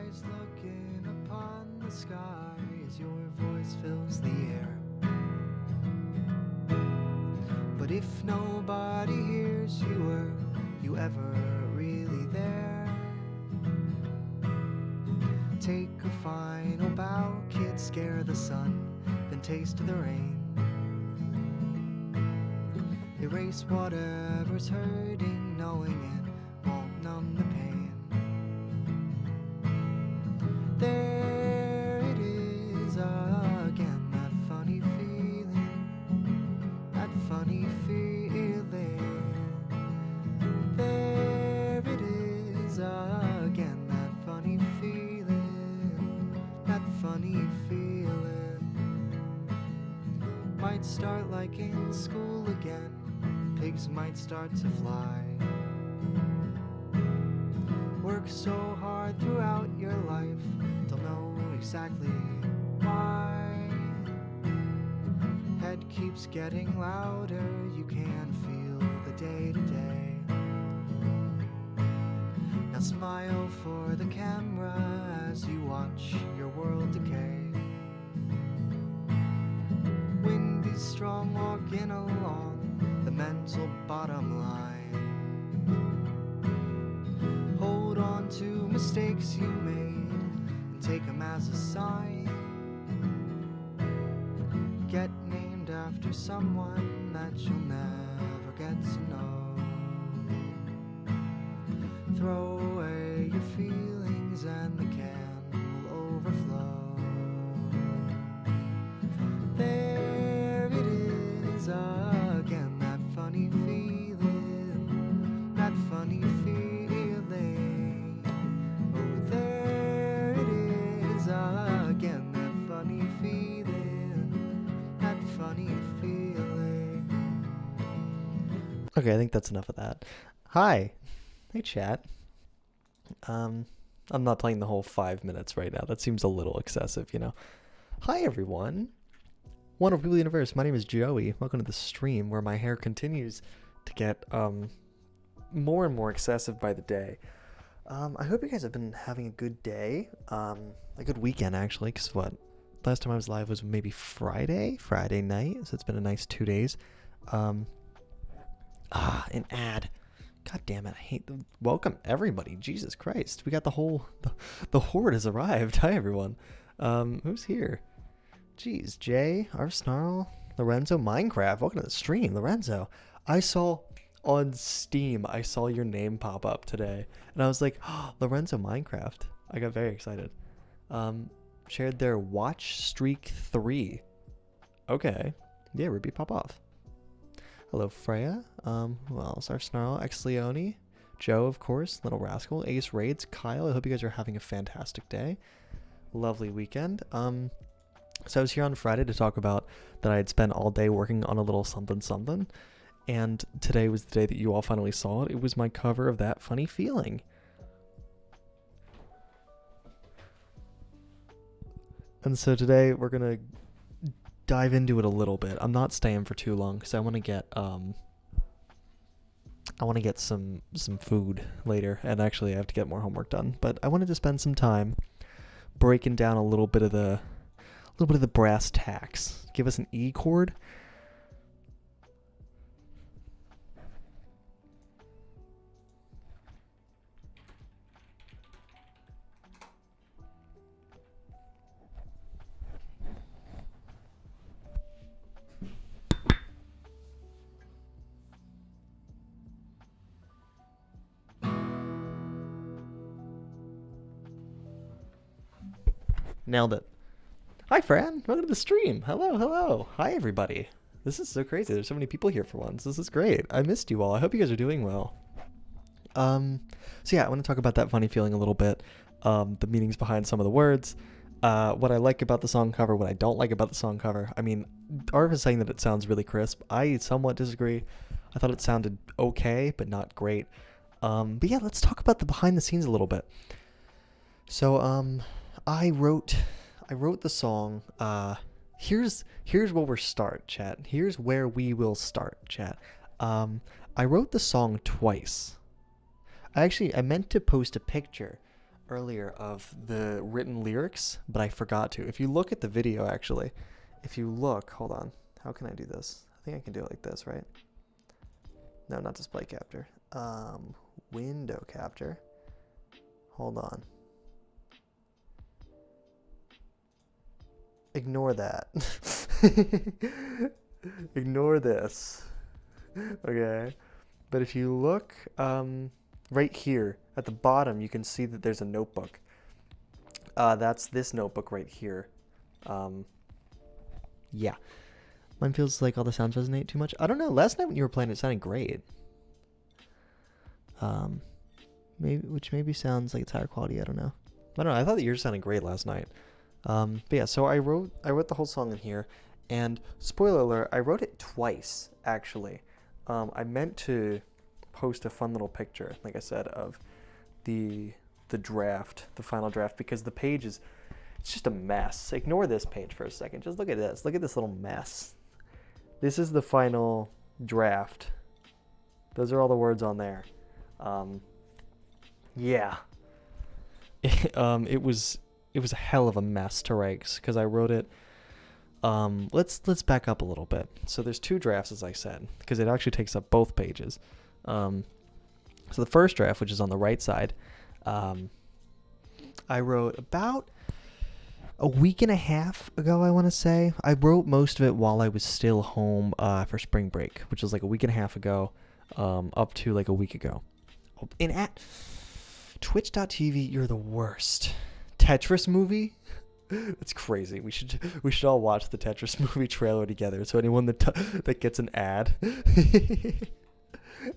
eyes looking upon the sky as your voice fills the air. But if nobody hears you, are you ever really there? Take a final bow, kids, scare the sun, then taste the rain. Erase whatever's hurting, knowing it won't numb the pain. There it is again, that funny feeling, that funny feeling. There it is again, that funny feeling, that funny feeling. Might start like in school again, pigs might start to fly. Work so hard throughout your life, don't know exactly why. Head keeps getting louder, you can feel the day to day. Now smile for the camera as you watch your world decay. Wind is strong walking along the mental bottom line. Hold on to mistakes you made and take them as a sign. Get named after someone that you'll never get to know. Throw away your feelings and the can will overflow. There it is again, that funny feeling, that funny feeling. Oh, there it is again, that funny feeling, that funny feeling. Okay, I think that's enough of that. Hi. Hey, chat. I'm not playing the whole 5 minutes right now. That seems a little excessive, you know. Hi, everyone. Wonderful People Universe. My name is Joey. Welcome to the stream where my hair continues to get more and more excessive by the day. I hope you guys have been having a good day. A good weekend, actually, because last time I was live was maybe Friday night, so it's been a nice 2 days. An ad. God damn it, I hate the... Welcome, everybody. Jesus Christ. We got the horde has arrived. Hi, everyone. Who's here? Jeez, Jay, Arsnarl, Lorenzo, Minecraft. Welcome to the stream, Lorenzo. I saw on Steam, I saw your name pop up today, and I was like, oh, Lorenzo Minecraft. I got very excited. Shared their Watch Streak 3. Okay. Yeah, Ruby, pop off. Hello, Freya. Who else? Arsnarl, Exleone, Joe, of course, Little Rascal, Ace Raids, Kyle. I hope you guys are having a fantastic day. Lovely weekend. So I was here on Friday to talk about that I had spent all day working on a little something something, and today was the day that you all finally saw it. It was my cover of That Funny Feeling. And so today we're gonna dive into it a little bit. I'm not staying for too long because I want to get some food later, and actually I have to get more homework done. But I wanted to spend some time breaking down a little bit of the brass tacks. Give us an E chord. Nailed it. Hi, Fran. Welcome to the stream. Hello. Hi, everybody. This is so crazy. There's so many people here for once. This is great. I missed you all. I hope you guys are doing well. So yeah, I want to talk about That Funny Feeling a little bit. The meanings behind some of the words. What I like about the song cover, what I don't like about the song cover. I mean, Arv is saying that it sounds really crisp. I somewhat disagree. I thought it sounded okay, but not great. But yeah, let's talk about the behind the scenes a little bit. So, I wrote the song. Here's where we'll start, chat. Here's where we will start, chat. I wrote the song twice. I meant to post a picture earlier of the written lyrics, but I forgot to. If you look at the video, actually, if you look, hold on. How can I do this? I think I can do it like this, right? No, not display capture. Window capture. Hold on. Ignore that. Ignore this. Okay. But if you look right here at the bottom, you can see that there's a notebook. That's this notebook right here. Yeah. Mine feels like all the sounds resonate too much. I don't know. Last night when you were playing, it sounded great. Maybe sounds like it's higher quality. I don't know. I thought that yours sounded great last night. But yeah, so I wrote the whole song in here, and spoiler alert, I wrote it twice actually. I meant to post a fun little picture, like I said, of the draft, the final draft, because the page it's just a mess. Ignore this page for a second. Just look at this. Look at this little mess. This is the final draft. Those are all the words on there. Yeah. It was a hell of a mess to write because I wrote it. Let's back up a little bit. So there's two drafts, as I said, because it actually takes up both pages. So the first draft, which is on the right side, I wrote about a week and a half ago, I want to say. I wrote most of it while I was still home for spring break, which was like a week and a half ago, up to like a week ago. And at Twitch.tv, you're the worst. Tetris movie? It's crazy. We should all watch the Tetris movie trailer together. So anyone that gets an ad,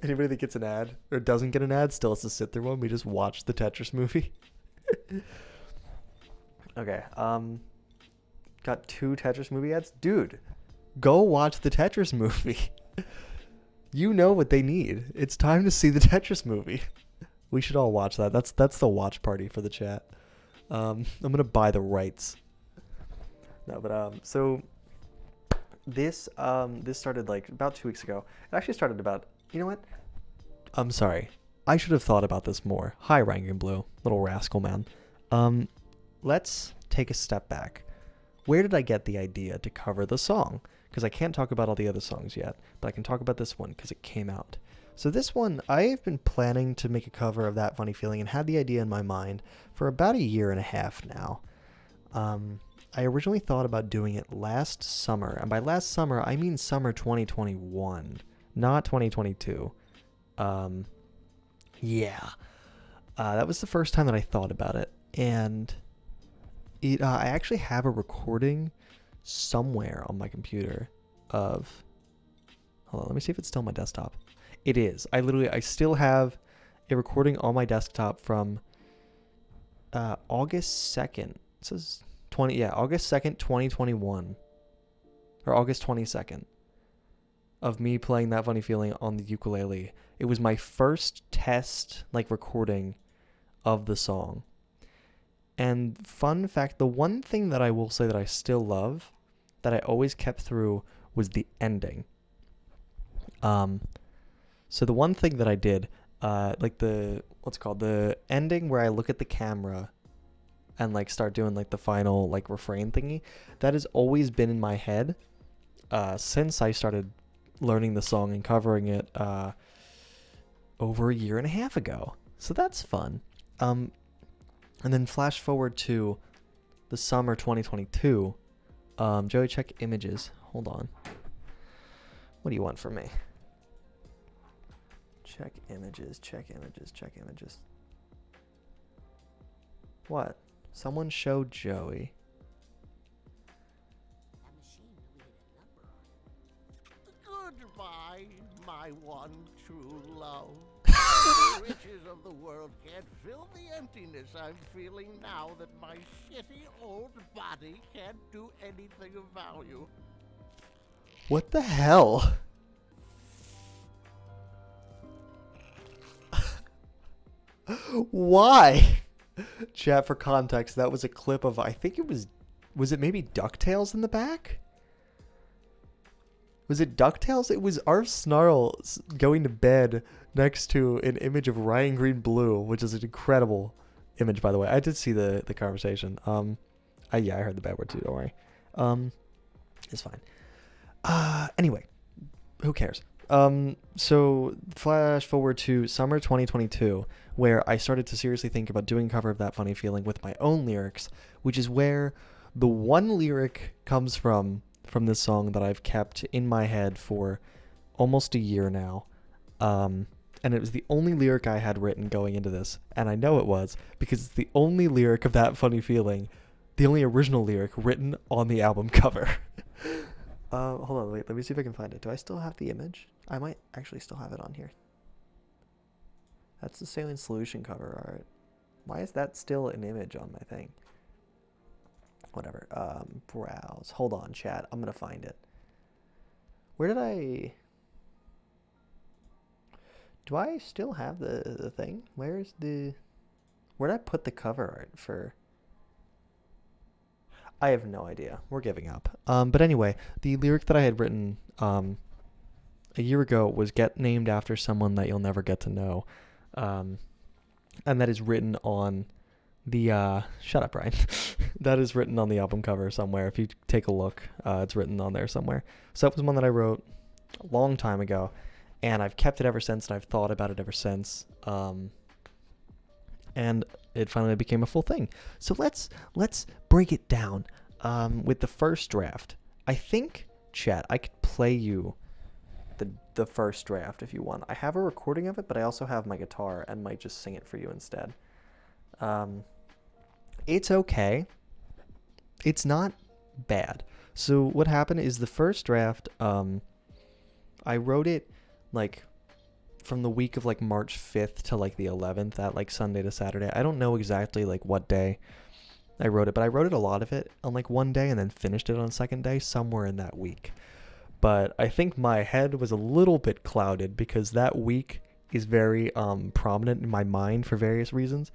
anybody that gets an ad or doesn't get an ad still has to sit through one. We just watch the Tetris movie. Okay. Got 2 Tetris movie ads. Dude, go watch the Tetris movie. You know what they need. It's time to see the Tetris movie. We should all watch that. That's the watch party for the chat. I'm gonna buy the rights. No, but so this started like about 2 weeks ago. It actually started about, you know what? I'm sorry. I should have thought about this more. Hi, Rankin Blue, little rascal man. Let's take a step back. Where did I get the idea to cover the song? Because I can't talk about all the other songs yet, but I can talk about this one because it came out. So this one, I've been planning to make a cover of That Funny Feeling and had the idea in my mind for about a year and a half now. I originally thought about doing it last summer, and by last summer, I mean summer 2021, not 2022. Yeah. That was the first time that I thought about it, and I actually have a recording somewhere on my computer of... Hold on, let me see if it's still on my desktop. It is. I still have a recording on my desktop from August 2nd. It says August 2nd, 2021. Or August 22nd. Of me playing That Funny Feeling on the ukulele. It was my first test, recording of the song. And fun fact, the one thing that I will say that I still love, that I always kept through, was the ending. So the one thing that I did, the ending where I look at the camera and start doing the final refrain thingy, that has always been in my head since I started learning the song and covering it over a year and a half ago. So that's fun. And then flash forward to the summer 2022. Joey, check images. Hold on. What do you want from me? Check images. What? Someone show Joey. Goodbye, my one true love. The riches of the world can't fill the emptiness I'm feeling now that my shitty old body can't do anything of value. What the hell? Why? Chat, for context, that was a clip of, I think it was it maybe DuckTales in the back? Was it DuckTales? It was Arf Snarl going to bed next to an image of Ryan Green Blue, which is an incredible image, by the way. I did see the conversation. I heard the bad word too. Don't worry. It's fine. Anyway, who cares? So flash forward to summer 2022, where I started to seriously think about doing a cover of That Funny Feeling with my own lyrics, which is where the one lyric comes from this song that I've kept in my head for almost a year now. And it was the only lyric I had written going into this, and I know it was because it's the only lyric of That Funny Feeling, the only original lyric written on the album cover. Hold on, wait, let me see if I can find it. Do I still have the image? I might actually still have it on here. That's the Saline Solution cover art. Why is that still an image on my thing? Whatever. Browse. Hold on, chat. I'm gonna find it. Where did I... Do I still have the thing? Where's the... Where'd I put the cover art for... I have no idea. We're giving up. But anyway, the lyric that I had written a year ago was "Get named after someone that you'll never get to know," and that is written on the shut up, Ryan. That is written on the album cover somewhere. If you take a look, it's written on there somewhere. So that was one that I wrote a long time ago, and I've kept it ever since, and I've thought about it ever since. And it finally became a full thing. So let's break it down with the first draft. I think, chat, I could play you the first draft if you want. I have a recording of it, but I also have my guitar and might just sing it for you instead. It's okay. It's not bad. So what happened is the first draft, I wrote it like from the week of like March 5th to like the 11th, that like Sunday to Saturday. I don't know exactly like what day I wrote it, but I wrote it a lot of it on like one day and then finished it on a second day somewhere in that week. But I think my head was a little bit clouded because that week is very prominent in my mind for various reasons.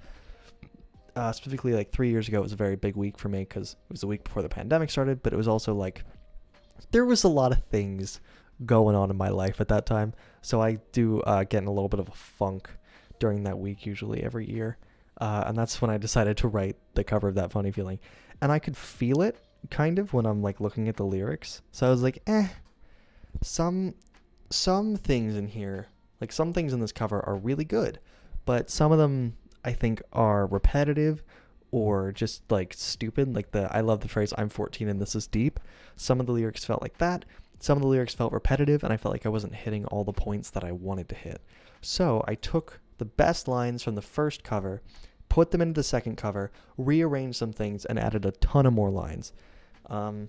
Specifically, like 3 years ago, it was a very big week for me because it was the week before the pandemic started, but it was also like there was a lot of things going on in my life at that time. So I do get in a little bit of a funk during that week, usually every year. And that's when I decided to write the cover of That Funny Feeling. And I could feel it kind of when I'm like looking at the lyrics. So I was like, some things in here, like some things in this cover are really good, but some of them I think are repetitive or just like stupid. Like I love the phrase, "I'm 14 and this is deep." Some of the lyrics felt like that. Some of the lyrics felt repetitive, and I felt like I wasn't hitting all the points that I wanted to hit. So I took the best lines from the first cover, put them into the second cover, rearranged some things, and added a ton of more lines. Do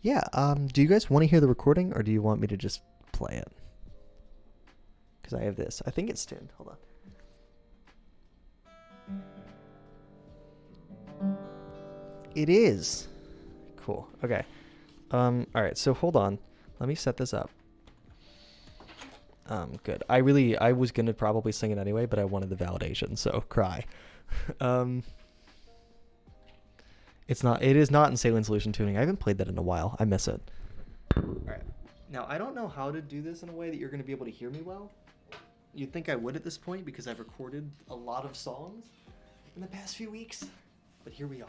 you guys want to hear the recording, or do you want me to just play it? Because I have this. I think it's tuned. Hold on. It is. Cool. Okay. All right. So hold on. Let me set this up. Good. I was gonna probably sing it anyway, but I wanted the validation, so cry. It is not in Saline Solution tuning. I haven't played that in a while. I miss it. All right. Now, I don't know how to do this in a way that you're going to be able to hear me well. You'd think I would at this point because I've recorded a lot of songs in the past few weeks, but here we are.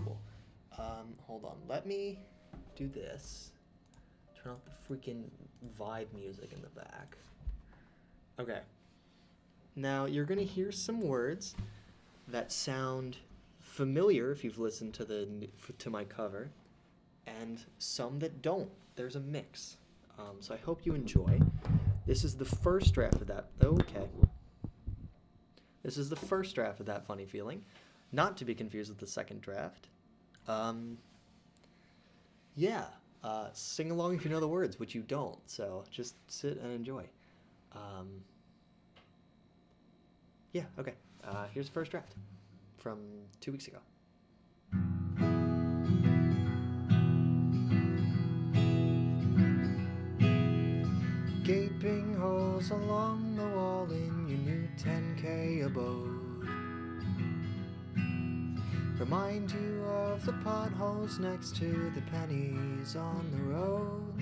Cool. Hold on. Let me do this. Turn off the freaking vibe music in the back. Okay. Now you're gonna hear some words that sound familiar if you've listened to my cover, and some that don't. There's a mix. So I hope you enjoy. This is the first draft of that. Okay. This is the first draft of That Funny Feeling, not to be confused with the second draft. Sing along if you know the words, which you don't. So just sit and enjoy. Okay. Here's the first draft from 2 weeks ago. Gaping holes along the wall in your new 10K abode. remind you of the potholes next to the pennies on the road.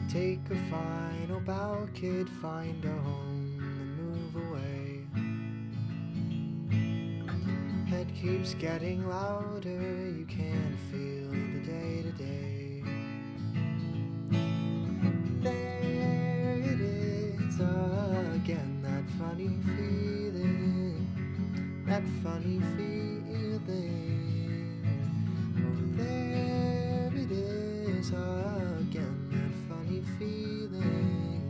Take a final bow, kid, find a home and move away. Head keeps getting louder, you can feel the day to day. There it is again, that funny feeling, that funny feeling. Oh, there it is again, that funny feeling,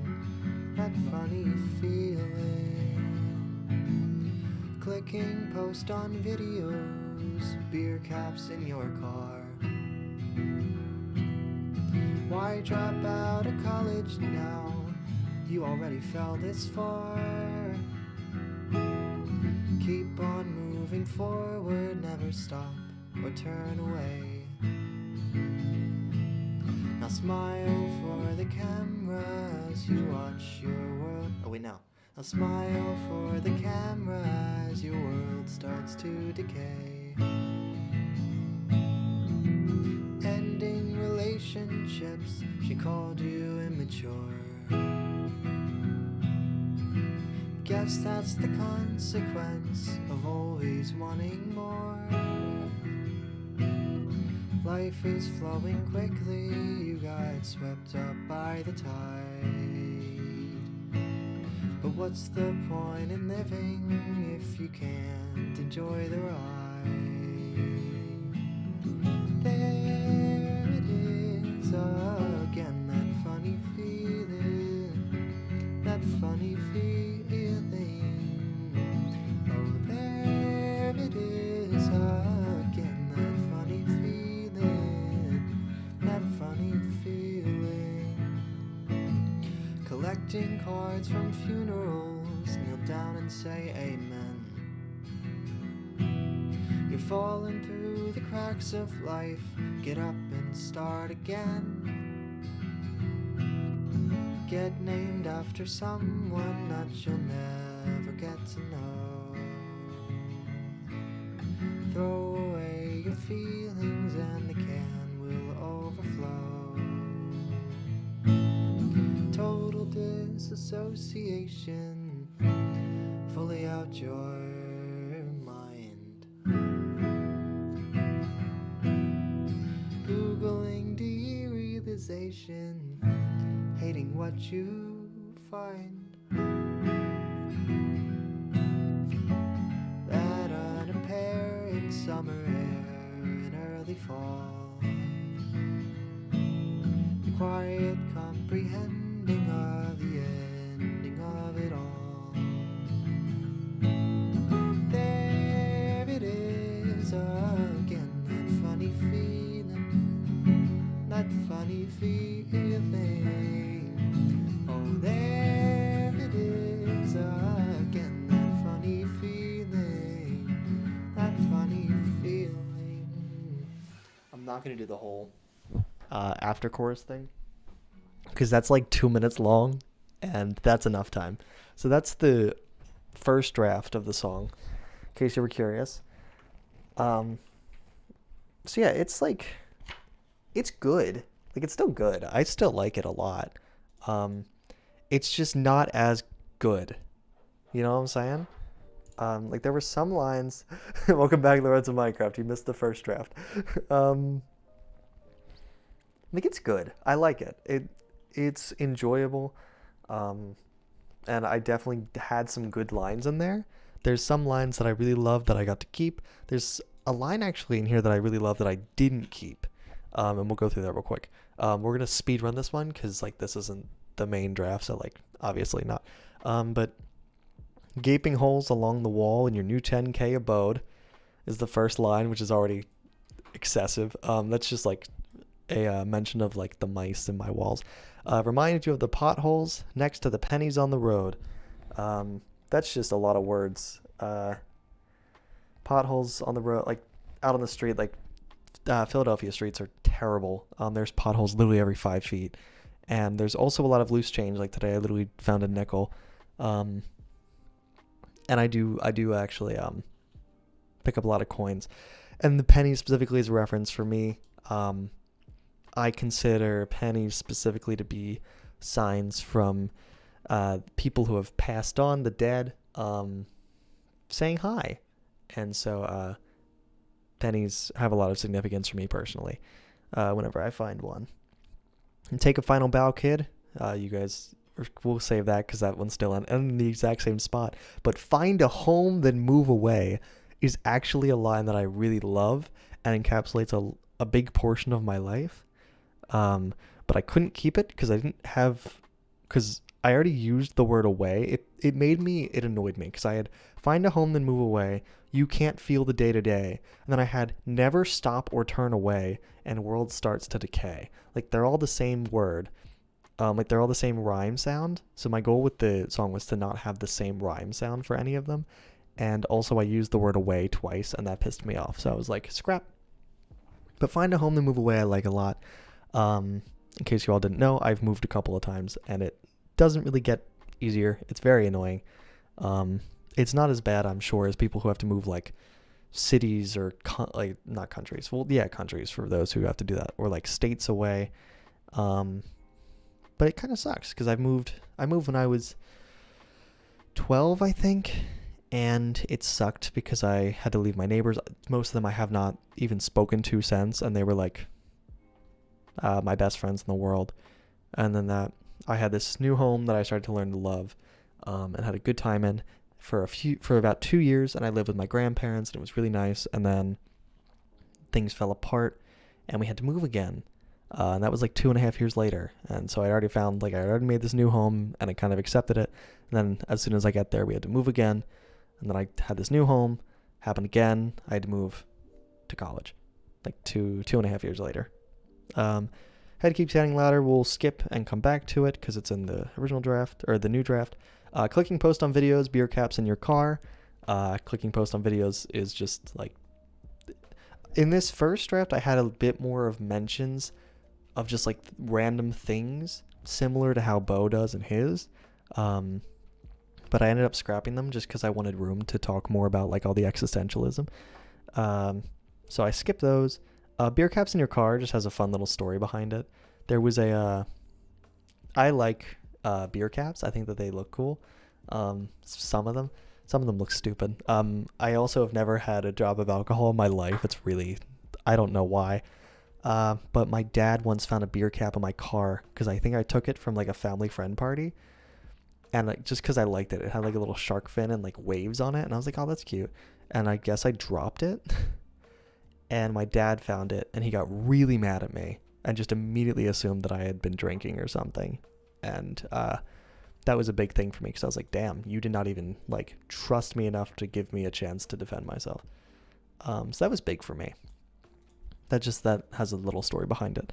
that funny feeling. Clicking post on videos, beer caps in your car. Why drop out of college now? You already fell this far. Keep on moving forward, never stop or turn away. Now smile for the camera as you watch your world. Oh wait, no. Now smile for the camera as your world starts to decay. Ending relationships, she called you immature. Guess that's the consequence of always wanting more. Life is flowing quickly, you got swept up by the tide. But what's the point in living if you can't enjoy the ride? There it is again, that funny feeling, that funny feeling. Oh, there it is again, that funny feeling, that funny feeling. Collecting cards from funerals, kneel down and say amen. You're falling through the cracks of life, get up and start again. Get named after someone that you'll never get to know. Throw away your feelings and the can will overflow. Total disassociation, fully out your mind. Googling derealization, hating what you find. That unapparent in summer air in early fall. The quiet comprehending of the ending of it all. There it is again, that funny feeling, that funny feeling. Oh, there it is again, that funny feeling, that funny feeling. I'm not gonna do the whole after chorus thing because that's like 2 minutes long, and that's enough time. So that's the first draft of the song, in case you were curious. So yeah, it's like, it's good. Like, it's still good. I still like it a lot. It's just not as good. You know what I'm saying? Like, there were some lines. Welcome back, Lorenzo Minecraft. You missed the first draft. Like, it's good. I like it. It's enjoyable. And I definitely had some good lines in there. There's some lines that I really love that I got to keep. There's a line actually in here that I really love that I didn't keep. And we'll go through that real quick. We're going to speed run this one because, like, this isn't the main draft, so, like, obviously not. But gaping holes along the wall in your new 10K abode is the first line, which is already excessive. That's just, like, a mention of, like, the mice in my walls. Reminded you of the potholes next to the pennies on the road. That's just a lot of words. Potholes on the road, like, out on the street, like, Philadelphia streets are terrible. There's potholes literally every 5 feet. And there's also a lot of loose change. Like today, I literally found a nickel. And I do actually pick up a lot of coins. And the penny specifically is a reference for me. I consider pennies specifically to be signs from people who have passed on, the dead, saying hi. And so pennies have a lot of significance for me personally whenever I find one. And take a final bow, kid. You guys, we'll save that because that one's still in the exact same spot. But find a home, then move away is actually a line that I really love and encapsulates a big portion of my life. But I couldn't keep it because because I already used the word away. It annoyed me because I had find a home, then move away. You can't feel the day to day. And then I had never stop or turn away and world starts to decay. Like they're all the same word. Like they're all the same rhyme sound. So my goal with the song was to not have the same rhyme sound for any of them. And also I used the word away twice and that pissed me off. So I was like, scrap. But find a home, then move away I like a lot. In case you all didn't know, I've moved a couple of times and it doesn't really get easier. It's very annoying. It's not as bad, I'm sure, as people who have to move like cities or not countries. Well, yeah, countries for those who have to do that, or like states away. But it kind of sucks because I moved when I was 12, I think, and it sucked because I had to leave my neighbors. Most of them I have not even spoken to since, and they were like my best friends in the world. And then I had this new home that I started to learn to love, and had a good time in for about 2 years, and I lived with my grandparents, and it was really nice. And then things fell apart, and we had to move again. And that was like 2.5 years later. And so I already made this new home and I kind of accepted it. And then as soon as I get there, we had to move again. And then I had this new home, happened again. I had to move to college, like 2.5 years later. Had to keep sounding louder. We'll skip and come back to it because it's in the original draft or the new draft. Clicking post on videos, beer caps in your car. Clicking post on videos is just like, in this first draft, I had a bit more of mentions of just like random things similar to how Bo does in his. But I ended up scrapping them just because I wanted room to talk more about like all the existentialism. So I skipped those. Beer caps in your car just has a fun little story behind it. There was I like beer caps. I think that they look cool. Some of them look stupid. I also have never had a drop of alcohol in my life. I don't know why. But my dad once found a beer cap in my car because I think I took it from like a family friend party, and like just because I liked it, it had like a little shark fin and like waves on it, and I was like, oh, that's cute. And I guess I dropped it, and my dad found it, and he got really mad at me and just immediately assumed that I had been drinking or something, and that was a big thing for me because I was like, damn, you did not even like trust me enough to give me a chance to defend myself. So that was big for me. That has a little story behind it.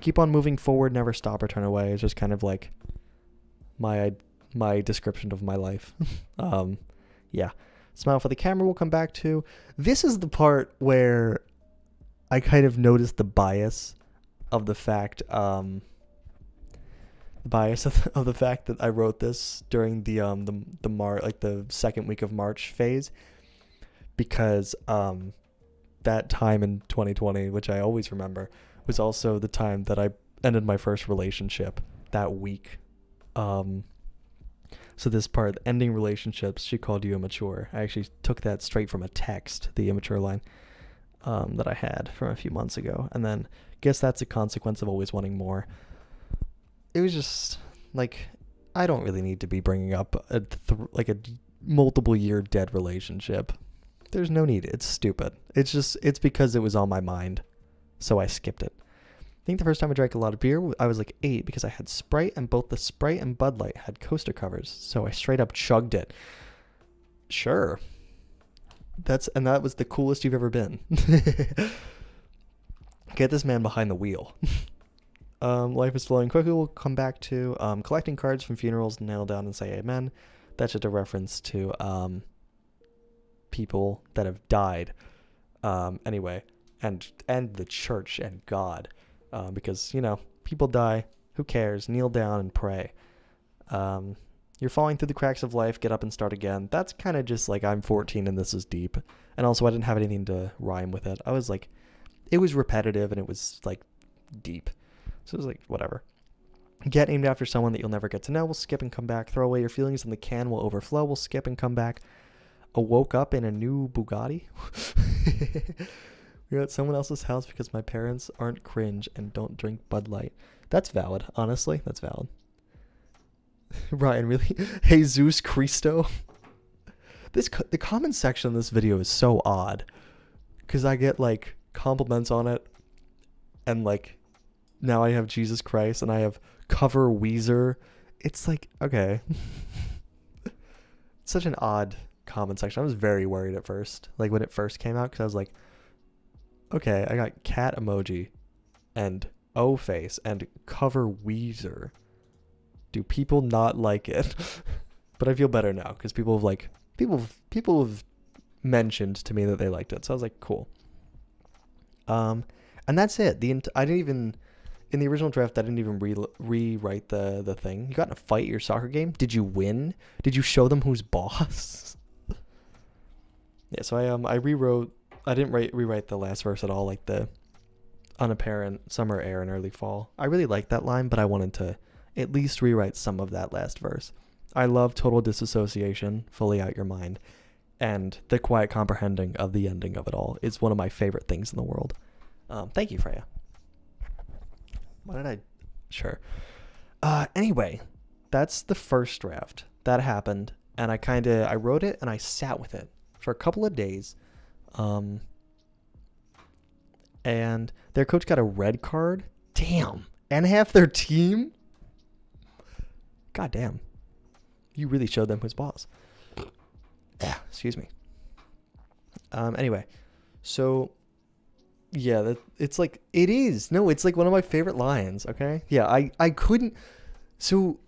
Keep on moving forward, never stop or turn away. It's just kind of like my description of my life. Yeah. Smile for the camera we'll come back to. This is the part where I kind of noticed the bias of the fact of the fact that I wrote this during the second week of March phase, because that time in 2020, which I always remember, was also the time that I ended my first relationship that week. So this part, ending relationships, she called you immature. I actually took that straight from a text, the immature line, that I had from a few months ago. And then guess that's a consequence of always wanting more. It was just like, I don't really need to be bringing up a multiple year dead relationship. There's no need. It's stupid. It's because it was on my mind, so I skipped it. I think the first time I drank a lot of beer, I was like 8 because I had Sprite, and both the Sprite and Bud Light had coaster covers, so I straight up chugged it. Sure. That was the coolest you've ever been. Get this man behind the wheel. Life is flowing quickly. We'll come back to collecting cards from funerals, nail down and say amen. That's just a reference to people that have died, anyway, and the church and God, because people die, who cares, kneel down and pray. You're falling through the cracks of life, get up and start again. That's kind of just like I'm 14 and this is deep. And also I didn't have anything to rhyme with it. I was like, it was repetitive and it was like deep. So it was like, whatever. Get named after someone that you'll never get to know. We'll skip and come back. Throw away your feelings and the can will overflow. We'll skip and come back. Woke up in a new Bugatti. We're at someone else's house because my parents aren't cringe and don't drink Bud Light. That's valid. Honestly, that's valid. Ryan, really? Jesus Cristo? The comment section of this video is so odd. Because I get, like, compliments on it. And, like, now I have Jesus Christ and I have cover Weezer. It's like, okay. It's such an odd comment section. I was very worried at first. Like, when it first came out. Because I was like, okay, I got cat emoji and O-face and cover Weezer. Do people not like it? But I feel better now because people have mentioned to me that they liked it. So I was like, cool. And that's it. I didn't even in the original draft. I didn't even rewrite the thing. You got in a fight at your soccer game. Did you win? Did you show them who's boss? Yeah. So I rewrote. I didn't rewrite the last verse at all. Like the unapparent summer air and early fall. I really liked that line, but I wanted to at least rewrite some of that last verse. I love total disassociation, fully out your mind, and the quiet comprehending of the ending of it all is one of my favorite things in the world. Thank you, Freya. Sure. Anyway, that's the first draft. That happened, and I wrote it, and I sat with it for a couple of days. And their coach got a red card. Damn. And half their team? God damn. You really showed them who's boss. Excuse me. Anyway, so yeah, it's like it is. No, it's like one of my favorite lines, okay? Yeah, I couldn't. So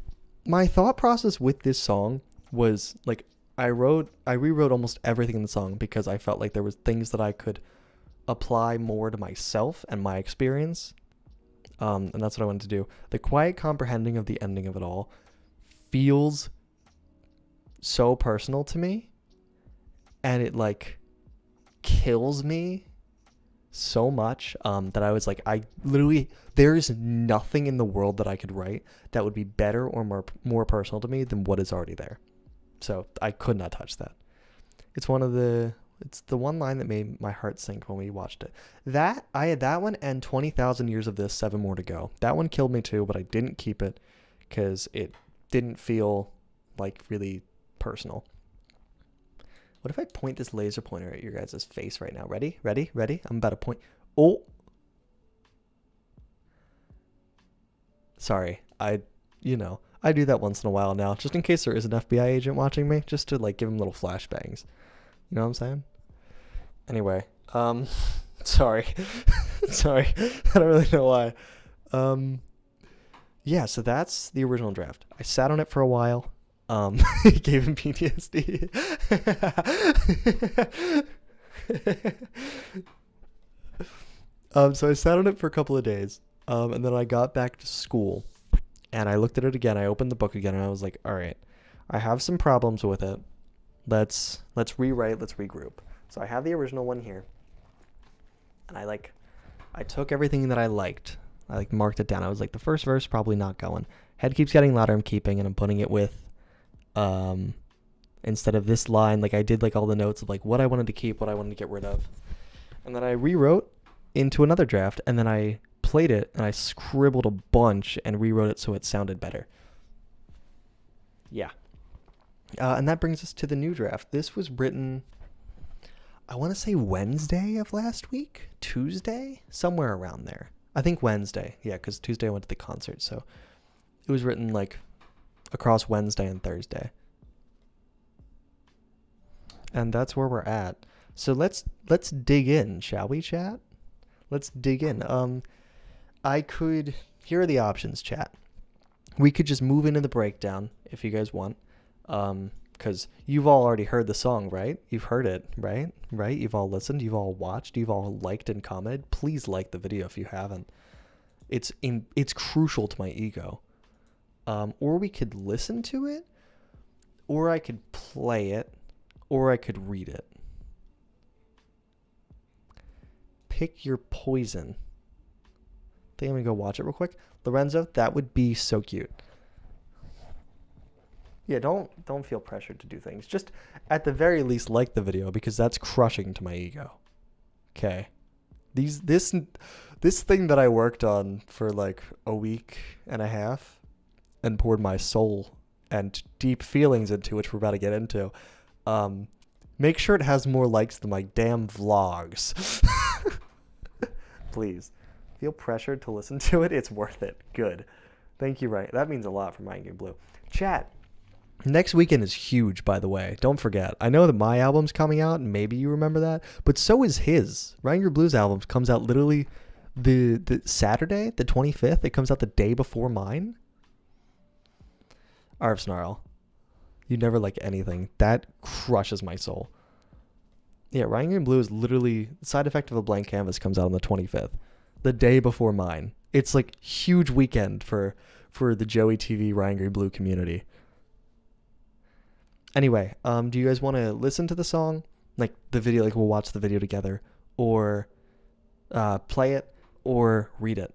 my thought process with this song was like I rewrote almost everything in the song because I felt like there was things that I could apply more to myself and my experience. And that's what I wanted to do. The quiet comprehending of the ending of it all feels so personal to me, and it like kills me so much that I was like, there's nothing in the world that I could write that would be better or more personal to me than what is already there. So I could not touch that. It's the one line that made my heart sink when we watched it. I had that one and 20,000 Years of This, 7 More to Go. That one killed me too, but I didn't keep it because it didn't feel like really personal. What if I point this laser pointer at your guys' face right now? Ready? I'm about to point. Oh. Sorry. I do that once in a while now, just in case there is an FBI agent watching me, just to like give him little flashbangs. You know what I'm saying? Anyway, sorry. Sorry. I don't really know why. Yeah, so that's the original draft. I sat on it for a while. It gave him PTSD. So I sat on it for a couple of days. And then I got back to school and I looked at it again. I opened the book again and I was like, all right, I have some problems with it. Let's rewrite, let's regroup. So I have the original one here. And I took everything that I liked. I marked it down. I was like, the first verse probably not going. Head keeps getting louder, I'm keeping, and I'm putting it with instead of this line, I did all the notes of what I wanted to keep, what I wanted to get rid of. And then I rewrote into another draft, and then I played it and I scribbled a bunch and rewrote it so it sounded better. Yeah. And that brings us to the new draft. This was written, I want to say Wednesday of last week? Tuesday? Somewhere around there. I think Wednesday. Yeah, because Tuesday I went to the concert. So it was written across Wednesday and Thursday. And that's where we're at. So let's dig in, shall we, chat? Let's dig in. Here are the options, chat. We could just move into the breakdown if you guys want. Because you've all already heard the song, right? You've heard it, right? Right? You've all listened. You've all watched. You've all liked and commented. Please like the video if you haven't. It's crucial to my ego. Or we could listen to it, or I could play it, or I could read it. Pick your poison. I think I'm gonna go watch it real quick. Lorenzo, that would be so cute. Yeah, don't feel pressured to do things. Just at the very least like the video, because that's crushing to my ego. Okay. This thing that I worked on for like a week and a half and poured my soul and deep feelings into, which we're about to get into. Make sure it has more likes than my damn vlogs. Please. Feel pressured to listen to it. It's worth it. Good. Thank you, Ryan. That means a lot for Ryan Game Blue. Chat. Next weekend is huge, by the way. Don't forget. I know that my album's coming out, and maybe you remember that, but so is his. Ryan Blues album comes out literally the Saturday, the 25th. It comes out the day before mine. Arv Snarl. You never like anything. That crushes my soul. Yeah, Ryan Green Blue is literally Side Effect of a Blank Canvas comes out on the 25th. The day before mine. It's like huge weekend for the Joey TV Ryan Green Blue community. Anyway, do you guys want to listen to the song? Like the video, like we'll watch the video together, or play it, or read it.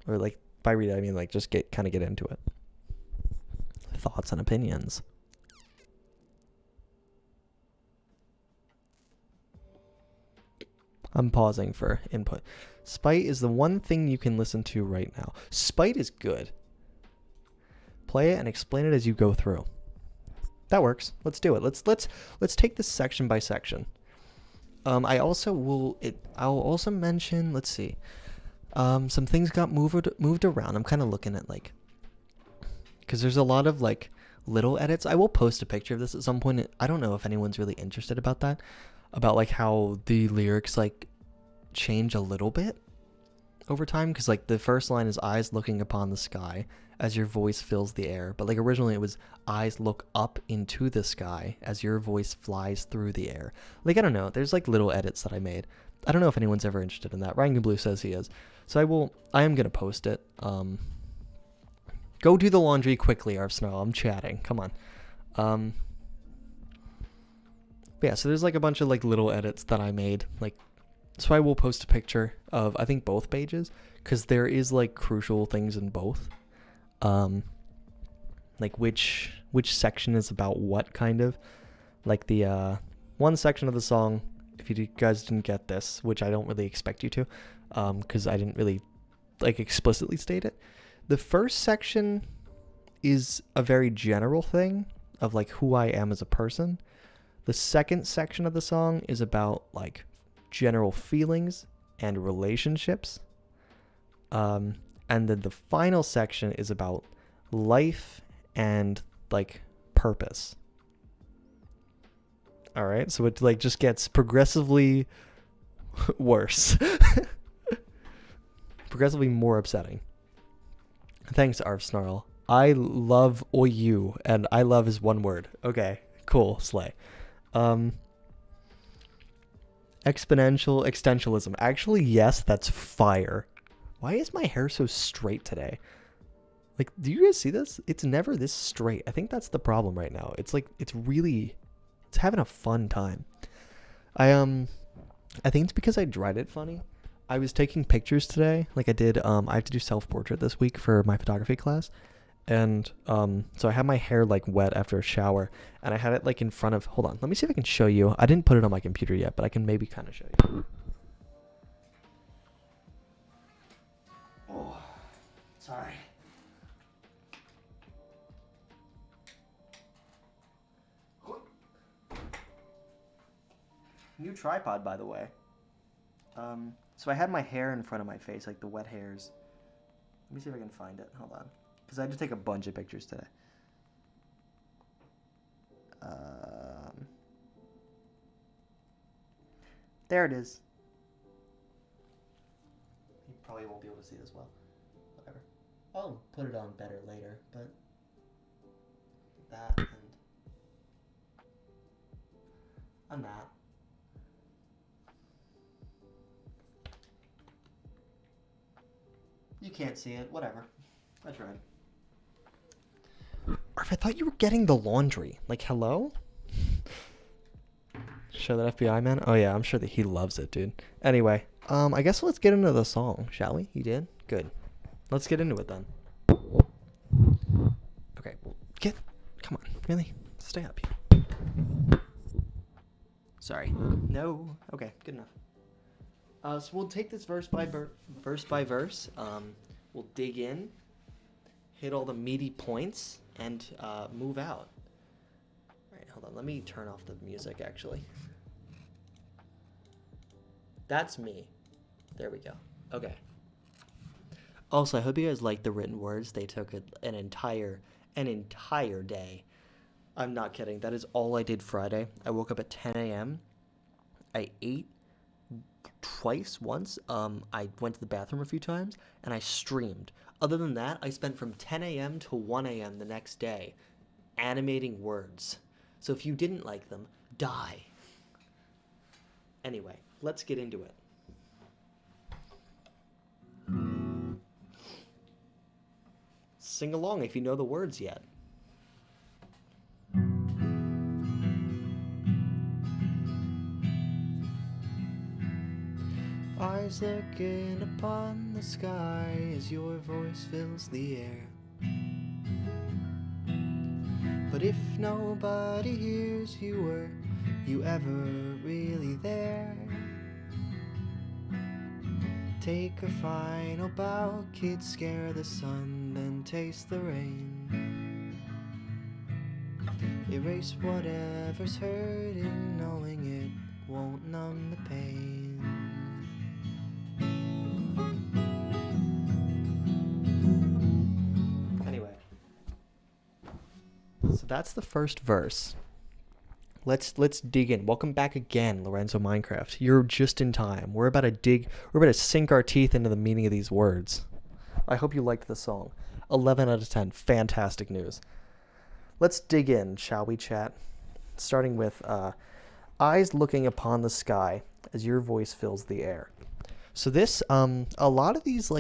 Or like by read it, I mean like just get into it. Thoughts and opinions. I'm pausing for input. Spite is the one thing you can listen to right now. Spite is good. Play it and explain it as you go through. That works. Let's do it. Let's take this section by section. I'll also mention, let's see. Some things got moved around. I'm kind of looking at like, because there's a lot of like little edits. I will post a picture of this at some point. I don't know if anyone's really interested about that, about like how the lyrics like change a little bit over time, because like the first line is eyes looking upon the sky as your voice fills the air, but like originally it was eyes look up into the sky as your voice flies through the air. Like I don't know, there's like little edits that I made. I don't know if anyone's ever interested in that. Ryan Blue says he is, so I am gonna post it. Go do the laundry quickly, Arf Snow. I'm chatting. Come on. Yeah, so there's like a bunch of like little edits that I made. Like, so I will post a picture of I think both pages, because there is like crucial things in both. Like which section is about what kind of. Like the one section of the song, if you guys didn't get this, which I don't really expect you to, because I didn't really like explicitly state it. The first section is a very general thing of like who I am as a person. The second section of the song is about like general feelings and relationships. And then the final section is about life and like purpose. All right, so it like just gets progressively worse. Progressively more upsetting. Thanks, Arf Snarl. I love you, and I love is one word. Okay, cool, slay. Exponentialism. Actually, yes, that's fire. Why is my hair so straight today? Like, do you guys see this? It's never this straight. I think that's the problem right now. It's like, it's having a fun time. I think it's because I dried it funny. I was taking pictures today, like I did, I have to do self-portrait this week for my photography class, and so I had my hair like wet after a shower, and I had it like in front of, hold on, let me see if I can show you. I didn't put it on my computer yet, but I can maybe kind of show you. Oh, sorry. New tripod, by the way. So I had my hair in front of my face, like the wet hairs. Let me see if I can find it. Hold on. Because I had to take a bunch of pictures today. There it is. You probably won't be able to see this well. Whatever. I'll put it on better later, but that and that. You can't see it. Whatever. I tried. Arf, I thought you were getting the laundry. Like, hello? Show that FBI man? Oh yeah, I'm sure that he loves it, dude. Anyway, I guess let's get into the song, shall we? You did? Good. Let's get into it then. Okay, well, come on, really? Stay up here. Sorry. No. Okay, good enough. So we'll take this verse by verse. We'll dig in, hit all the meaty points, and move out. All right, hold on. Let me turn off the music, actually. That's me. There we go. Okay. Also, I hope you guys liked the written words. They took an entire day. I'm not kidding. That is all I did Friday. I woke up at 10 a.m. I ate once. I went to the bathroom a few times, and I streamed. Other than that, I spent from 10 a.m. to 1 a.m. the next day animating words. So if you didn't like them, die. Anyway, let's get into it. Sing along if you know the words yet. Eyes looking upon the sky as your voice fills the air. But if nobody hears you, were you ever really there? Take a final bow, kids, scare the sun, then taste the rain. Erase whatever's hurting, knowing it won't numb the pain. Anyway, so that's the first verse. Let's dig in. Welcome back again, Lorenzo Minecraft. You're just in time. We're about to sink our teeth into the meaning of these words. I hope you liked the song. 11 out of 10. Fantastic news. Let's dig in, shall we, chat? Starting with eyes looking upon the sky as your voice fills the air. So this, a lot of these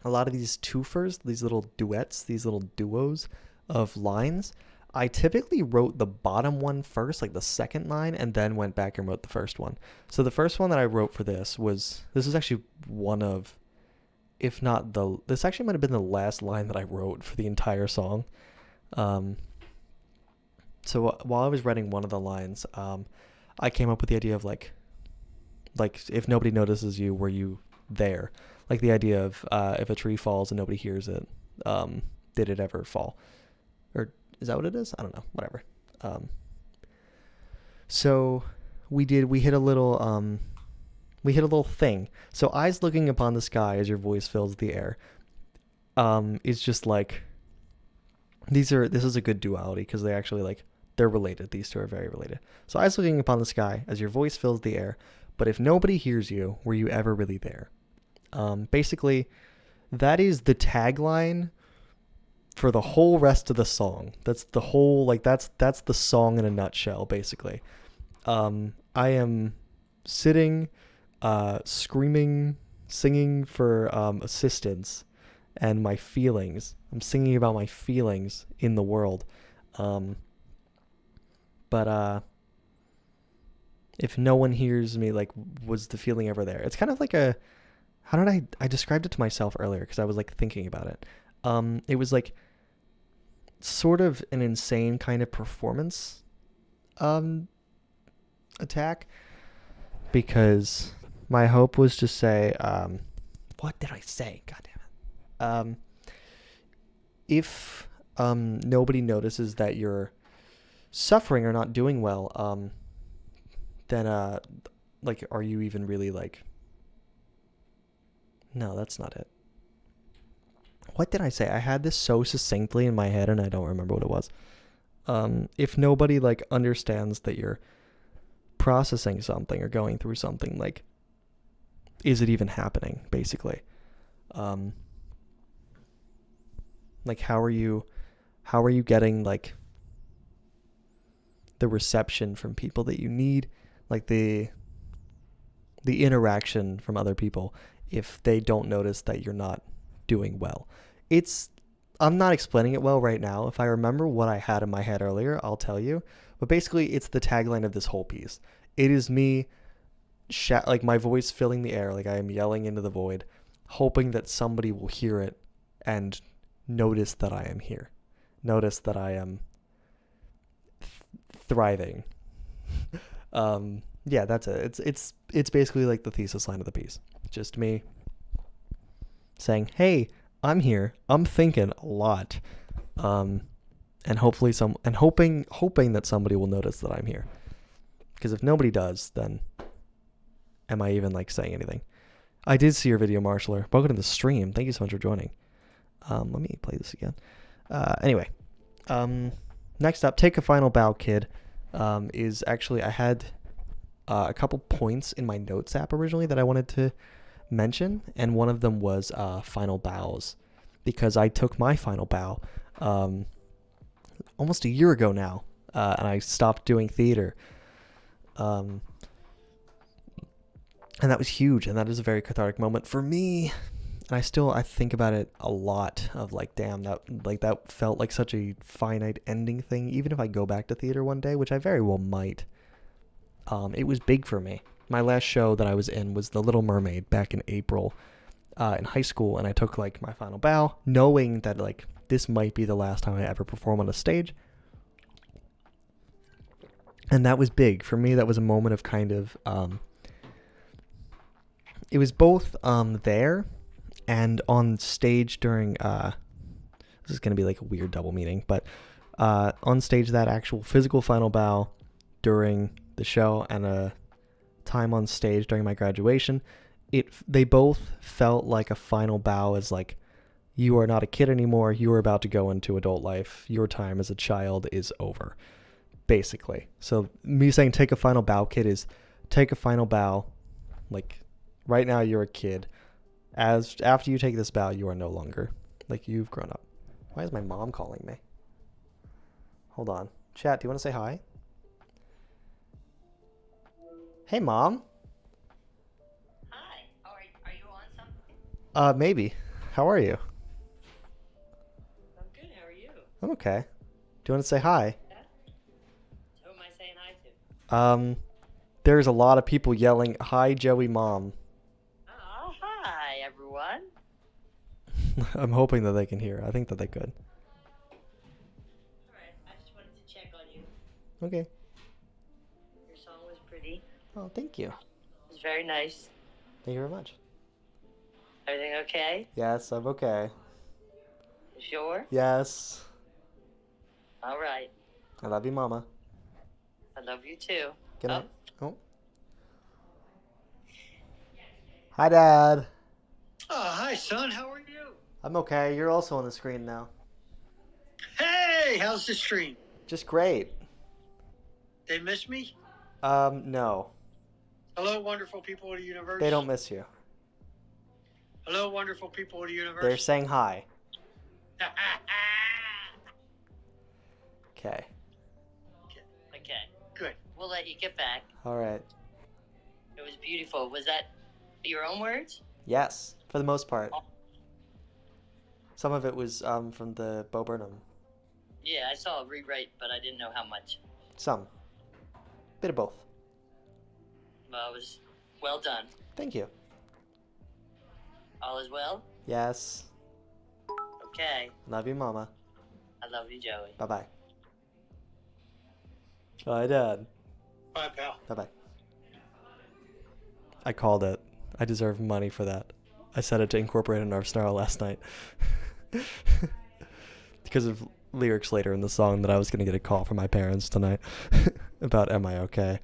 twofers, these little duets, these little duos of lines, I typically wrote the bottom one first, like the second line, and then went back and wrote the first one. So the first one that I wrote for this was actually one of, if not this actually might have been the last line that I wrote for the entire song. So while I was writing one of the lines, I came up with the idea of like if nobody notices you, were you there? Like the idea of if a tree falls and nobody hears it, did it ever fall? Or is that what it is? I don't know. Whatever. So we hit a little thing. So eyes looking upon the sky as your voice fills the air. It's just like this is a good duality because they actually they're related. These two are very related. So eyes looking upon the sky as your voice fills the air. But if nobody hears you, were you ever really there? Basically, that is the tagline for the whole rest of the song. That's the whole, that's the song in a nutshell, basically. I am sitting, screaming, singing for assistance and my feelings. I'm singing about my feelings in the world. But if no one hears me, was the feeling ever there? It's kind of like how did I described it to myself earlier because I was thinking about it. It was sort of an insane kind of performance attack, because my hope was to say, what did I say? God damn it. If nobody notices that you're suffering or not doing well, then are you even really no, that's not it. What did I say? I had this so succinctly in my head and I don't remember what it was. If nobody understands that you're processing something or going through something, is it even happening, basically? How are you getting the reception from people that you need, the interaction from other people, if they don't notice that you're not doing well? It's I'm not explaining it well right now. If I remember what I had in my head earlier, I'll tell you. But basically, it's the tagline of this whole piece. It is me, like my voice filling the air, like I am yelling into the void, hoping that somebody will hear it and notice that I am here. Notice that I am thriving. Yeah, that's it. It's basically like the thesis line of the piece. Just me saying, "Hey, I'm here. I'm thinking a lot." And hopefully hoping that somebody will notice that I'm here. Because if nobody does, then am I even like saying anything? I did see your video, Marshaller. Welcome to the stream. Thank you so much for joining. Let me play this again. Anyway, next up, Take a Final Bow, Kid. Is actually, I had a couple points in my notes app originally that I wanted to mention, and one of them was final bows, because I took my final bow almost a year ago now, and I stopped doing theater, and that was huge, and that is a very cathartic moment for me. And I think about it a lot of like, damn, that felt like such a finite ending thing. Even if I go back to theater one day, which I very well might, it was big for me. My last show that I was in was The Little Mermaid back in April, in high school, and I took like my final bow, knowing that like this might be the last time I ever perform on a stage. And that was big for me. That was a moment of kind of, it was both there and on stage during, this is going to be like a weird double meaning, but on stage, that actual physical final bow during the show and a time on stage during my graduation, they both felt like a final bow, as like, you are not a kid anymore, you are about to go into adult life, your time as a child is over, basically. So me saying take a final bow, kid, is take a final bow, like right now you're a kid, as after you take this bow you are no longer, like, you've grown up. Why is my mom calling me? Hold on. Chat, do you want to say hi? Hey, Mom. Hi. Are you on something? Maybe. How are you? I'm good. How are you? I'm okay. Do you want to say hi? Yeah? Who am I saying hi to? There's a lot of people yelling, "Hi, Joey, Mom." Oh, hi, everyone. I'm hoping that they can hear. I think that they could. All right. I just wanted to check on you. Okay. Your song was pretty. Oh, thank you. It was very nice. Thank you very much. Everything okay? Yes, I'm okay. You sure? Yes. All right. I love you, Mama. I love you too. Good night. Oh. Hi, Dad. Hi, son. How are you? I'm okay. You're also on the screen now. Hey, how's the stream? Just great. They miss me? No. Hello, wonderful people of the universe. They don't miss you. Hello, wonderful people of the universe. They're saying hi. Okay. Okay. Good. We'll let you get back. All right. It was beautiful. Was that your own words? Yes, for the most part. Some of it was from the Bo Burnham. Yeah, I saw a rewrite, but I didn't know how much. Some. Bit of both. Well, it was well done. Thank you. All is well? Yes. Okay. Love you, Mama. I love you, Joey. Bye-bye. Bye, Dad. Bye, pal. Bye-bye. I called it. I deserve money for that. I said it to incorporate in our snarl last night. Because of lyrics later in the song that I was going to get a call from my parents tonight about am I okay.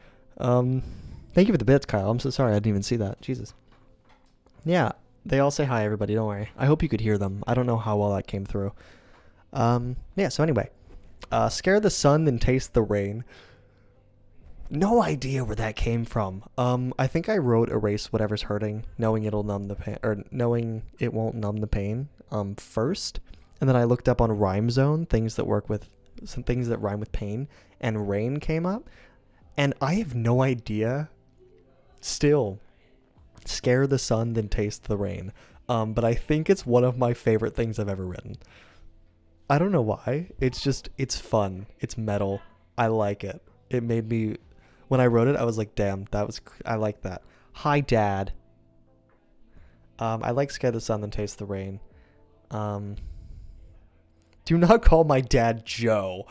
Thank you for the bits, Kyle. I'm so sorry I didn't even see that. Jesus. Yeah, they all say hi, everybody. Don't worry. I hope you could hear them. I don't know how well that came through. Yeah, so anyway. Scare the sun, then taste the rain. No idea where that came from. I think I wrote erase whatever's hurting, knowing it'll numb the pain, or knowing it won't numb the pain, first. And then I looked up on Rhyme Zone, things that rhyme with pain, and rain came up. And I have no idea. Still, scare the sun, then taste the rain. But I think it's one of my favorite things I've ever written. I don't know why. It's fun. It's metal. I like it. It made me, when I wrote it, I was like, damn, I like that. Hi, Dad. I like Scare the Sun, then Taste the Rain. Do not call my dad Joe.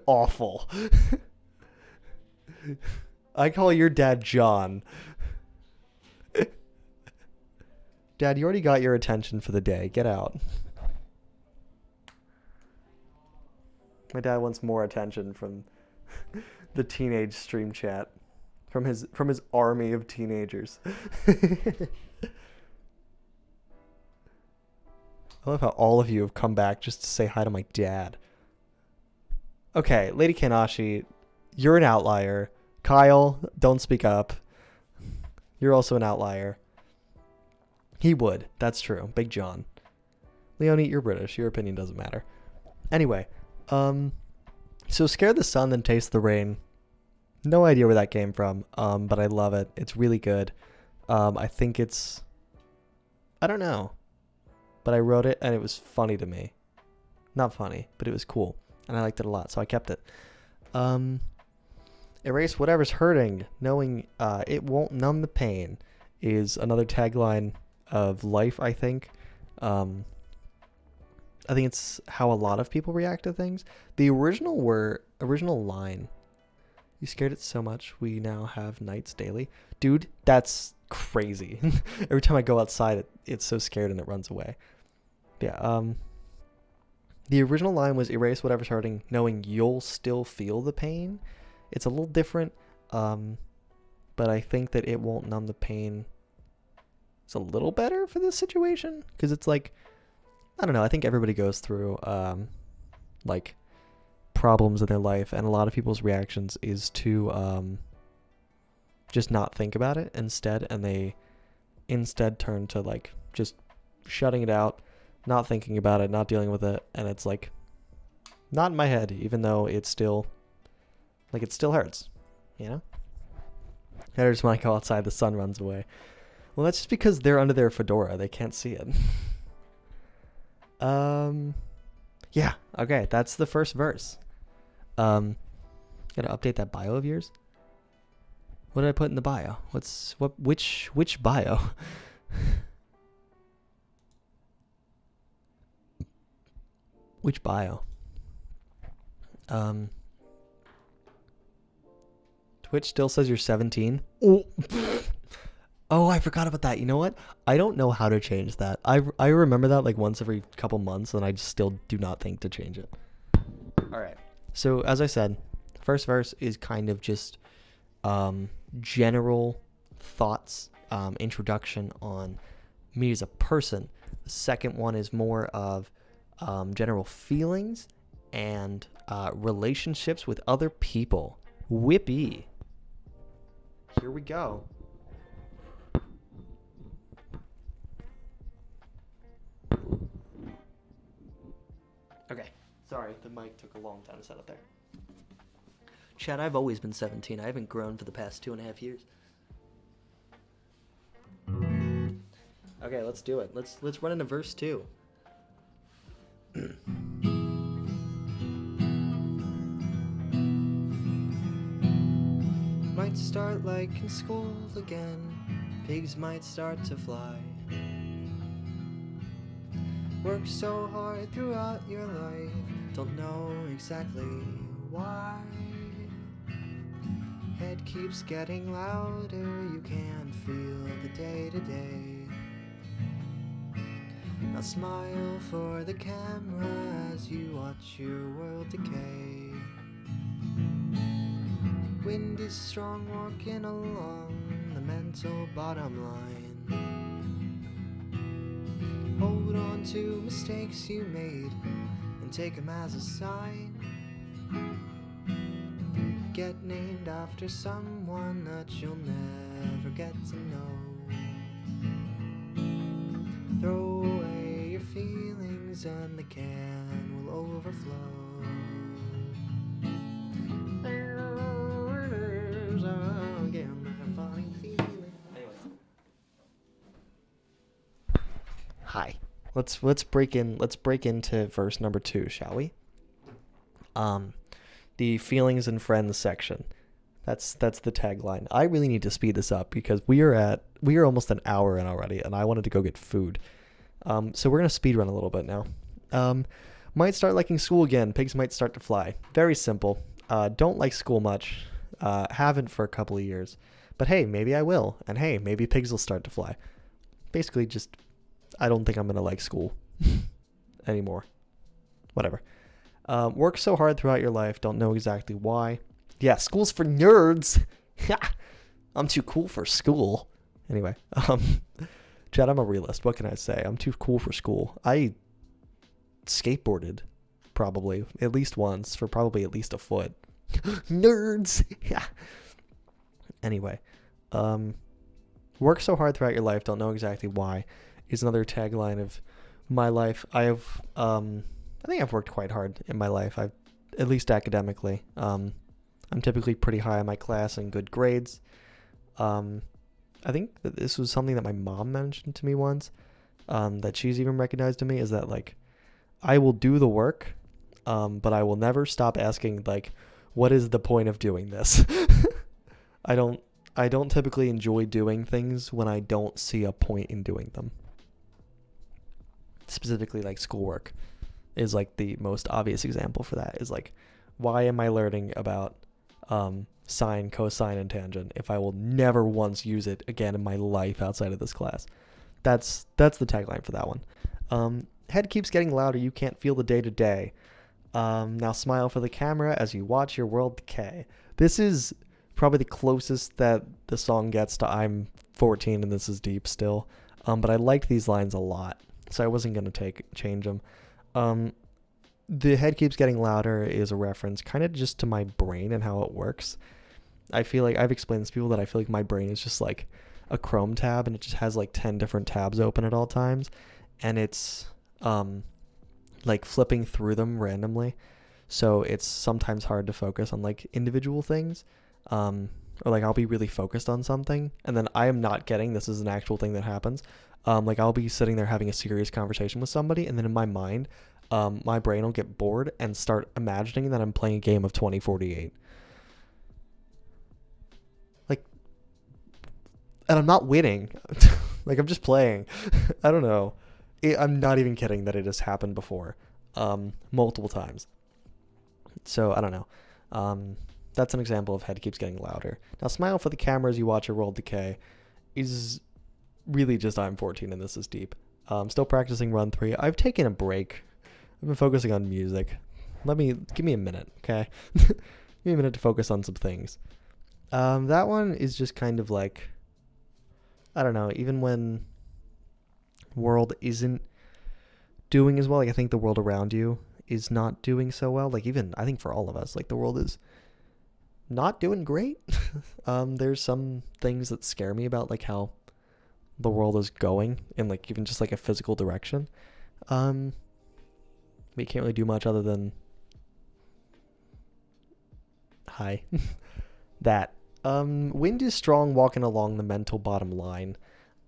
Awful. I call your dad John. Dad, you already got your attention for the day. Get out. My dad wants more attention from the teenage stream chat. From his army of teenagers. I love how all of you have come back just to say hi to my dad. Okay, Lady Kanashi, you're an outlier. Kyle, don't speak up. You're also an outlier. He would. That's true. Big John. Leonie, you're British. Your opinion doesn't matter. Anyway, so Scare the Sun, then Taste the Rain. No idea where that came from, but I love it. It's really good. I think I don't know. But I wrote it, and it was funny to me. Not funny, but it was cool. And I liked it a lot, so I kept it. Erase whatever's hurting, knowing it won't numb the pain, is another tagline of life, I think. I think it's how a lot of people react to things. The original line, you scared it so much, we now have nights daily. Dude, that's crazy. Every time I go outside, it's so scared and it runs away. Yeah, the original line was erase whatever's hurting, knowing you'll still feel the pain. It's a little different, but I think that it won't numb the pain. It's a little better for this situation, because it's like, I don't know, I think everybody goes through, like, problems in their life, and a lot of people's reactions is to, just not think about it instead, and they instead turn to, like, just shutting it out, not thinking about it, not dealing with it, and it's like not in my head, even though it's still like it still hurts, you know? I just want to go outside, the sun runs away. Well, that's just because they're under their fedora, they can't see it. Yeah, okay, that's the first verse. Gotta update that bio of yours. What did I put in the bio? Which bio? Which bio? Twitch still says you're 17. Oh. Oh, I forgot about that. You know what? I don't know how to change that. I remember that like once every couple months, and I just still do not think to change it. All right. So as I said, first verse is kind of just general thoughts, introduction on me as a person. The second one is more of general feelings and relationships with other people. Whippy. Here we go. Okay, sorry, the mic took a long time to set up there. Chad, I've always been 17. I haven't grown for the past 2.5 years. Okay, let's do it. Let's run into verse 2. Might start like in school again. Pigs might start to fly. Work so hard throughout your life, don't know exactly why. Head keeps getting louder, you can't feel the day to day. Now smile for the camera as you watch your world decay. Wind is strong walking along the mental bottom line. Hold on to mistakes you made and take them as a sign. Get named after someone that you'll never get to know. Throw away your feelings and the can will overflow. There's again that funny feeling. Hi. let's break into verse number 2, shall we? The feelings and friends section. That's the tagline. I really need to speed this up because we are almost an hour in already, and I wanted to go get food. So we're gonna speed run a little bit now. Might start liking school again. Pigs might start to fly. Very simple. Don't like school much. Haven't for a couple of years. But hey, maybe I will. And hey, maybe pigs will start to fly. Basically, just I don't think I'm gonna like school anymore. Whatever. Work so hard throughout your life. Don't know exactly why. Yeah, school's for nerds. I'm too cool for school. Anyway, Chad, I'm a realist. What can I say? I'm too cool for school. I skateboarded probably at least once for probably at least a foot. Nerds. Yeah. Anyway, work so hard throughout your life. Don't know exactly why is another tagline of my life. I think I've worked quite hard in my life. I've at least academically. I'm typically pretty high in my class and good grades. I think that this was something that my mom mentioned to me once, that she's even recognized in me, is that like I will do the work, but I will never stop asking like, what is the point of doing this? I don't typically enjoy doing things when I don't see a point in doing them. Specifically like schoolwork is like the most obvious example for that, is like, why am I learning about sine, cosine, and tangent if I will never once use it again in my life outside of this class? That's the tagline for that one. Head keeps getting louder, you can't feel the day to day. Now smile for the camera as you watch your world decay. This is probably the closest that the song gets to I'm 14 and this is deep still. But I like these lines a lot, so I wasn't going to change them. The head keeps getting louder is a reference kind of just to my brain and how it works. I feel like I've explained this to people that I feel like my brain is just like a Chrome tab, and it just has like 10 different tabs open at all times, and it's like flipping through them randomly, so it's sometimes hard to focus on like individual things, or like I'll be really focused on something and then I am not getting, this is an actual thing that happens, like I'll be sitting there having a serious conversation with somebody, and then in my mind my brain will get bored and start imagining that I'm playing a game of 2048. Like, and I'm not winning. Like, I'm just playing. I don't know. I'm not even kidding that it has happened before. Multiple times. So, I don't know. That's an example of head keeps getting louder. Now, smile for the camera as you watch your world decay is really just I'm 14 and this is deep. Still practicing run 3. I've taken a break. I've been focusing on music. Give me a minute, okay? Give me a minute to focus on some things. That one is just kind of like, I don't know, even when world isn't doing as well, like I think the world around you is not doing so well. Like even, I think for all of us, like the world is not doing great. There's some things that scare me about like how the world is going in like even just like a physical direction. We can't really do much other than that. Wind is strong walking along the mental bottom line.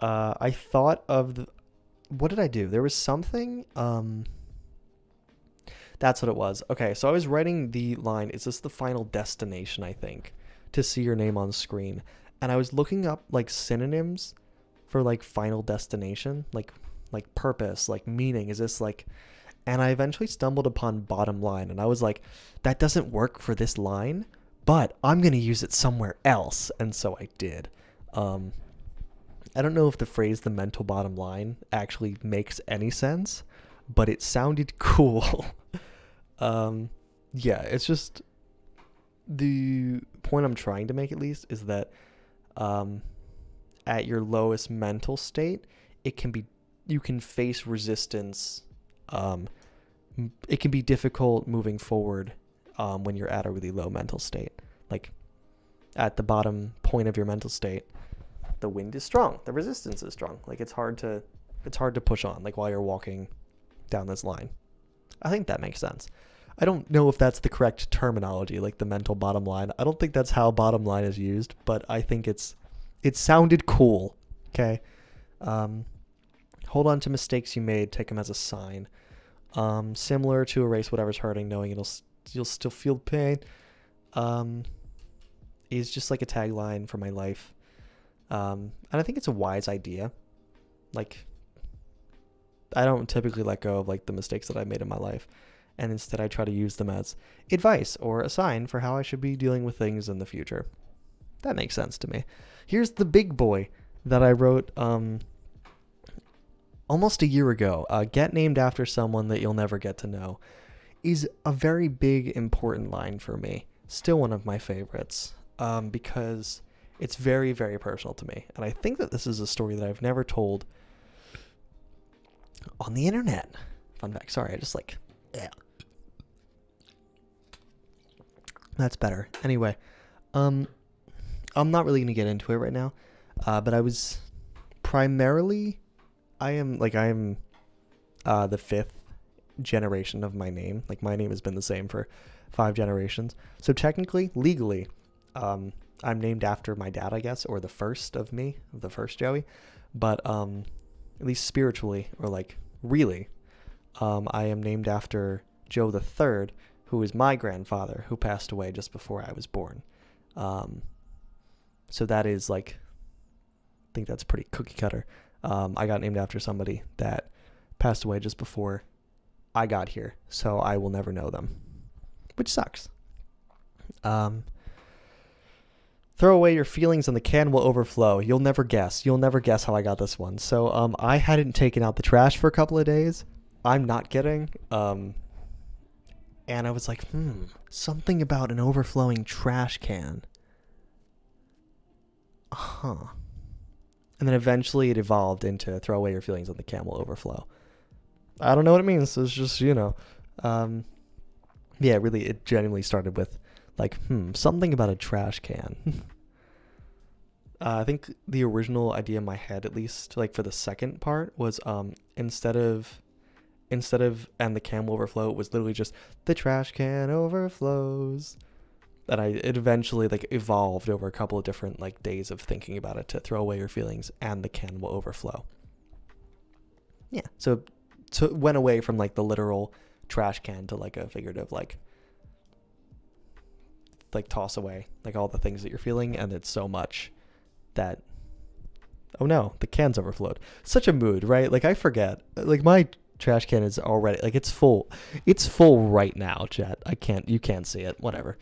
I thought of what did I do? There was something, that's what it was. Okay, so I was writing the line, is this the final destination, I think, to see your name on screen. And I was looking up like synonyms for like final destination, like purpose, like meaning. Is this like, and I eventually stumbled upon bottom line, and I was like, that doesn't work for this line, but I'm going to use it somewhere else. And so I did. I don't know if the phrase the mental bottom line actually makes any sense, but it sounded cool. Yeah, it's just the point I'm trying to make, at least, is that at your lowest mental state, you can face resistance. It can be difficult moving forward when you're at a really low mental state. Like at the bottom point of your mental state, the wind is strong, the resistance is strong. Like it's hard to push on, like while you're walking down this line. I think that makes sense. I don't know if that's the correct terminology, like the mental bottom line. I don't think that's how bottom line is used, but I think it sounded cool. Okay. Hold on to mistakes you made. Take them as a sign. Similar to erase whatever's hurting, knowing you'll still feel pain. Is just like a tagline for my life. And I think it's a wise idea. Like, I don't typically let go of like the mistakes that I made in my life, and instead I try to use them as advice or a sign for how I should be dealing with things in the future. That makes sense to me. Here's the big boy that I wrote almost a year ago. Get named after someone that you'll never get to know is a very big, important line for me. Still one of my favorites, because it's very, very personal to me. And I think that this is a story that I've never told on the internet. Fun fact. Sorry, I just like... Yeah. That's better. Anyway, I'm not really going to get into it right now, but I was primarily... I am the fifth generation of my name. Like, my name has been the same for 5 generations. So technically, legally, I'm named after my dad, I guess, or the first of me, the first Joey. But at least spiritually, or like really, I am named after Joe the Third, who is my grandfather, who passed away just before I was born. So that is like, I think that's pretty cookie cutter. I got named after somebody that passed away just before I got here, so I will never know them, which sucks. Throw away your feelings and the can will overflow. You'll never guess how I got this one. So I hadn't taken out the trash for a couple of days. I'm not kidding. And I was like, something about an overflowing trash can. And then eventually it evolved into throw away your feelings and the can will overflow. I don't know what it means. It's just, yeah, really, it genuinely started with like, something about a trash can. I think the original idea in my head, at least, like for the second part, was instead of and the can will overflow, it was literally just the trash can overflows. And it eventually like evolved over a couple of different like days of thinking about it to throw away your feelings and the can will overflow. Yeah, so it went away from like the literal trash can to like a figurative like toss away like all the things that you're feeling, and it's so much that, oh no, the can's overflowed. Such a mood, right? Like I forget, like my trash can is already like it's full right now, chat. You can't see it, whatever.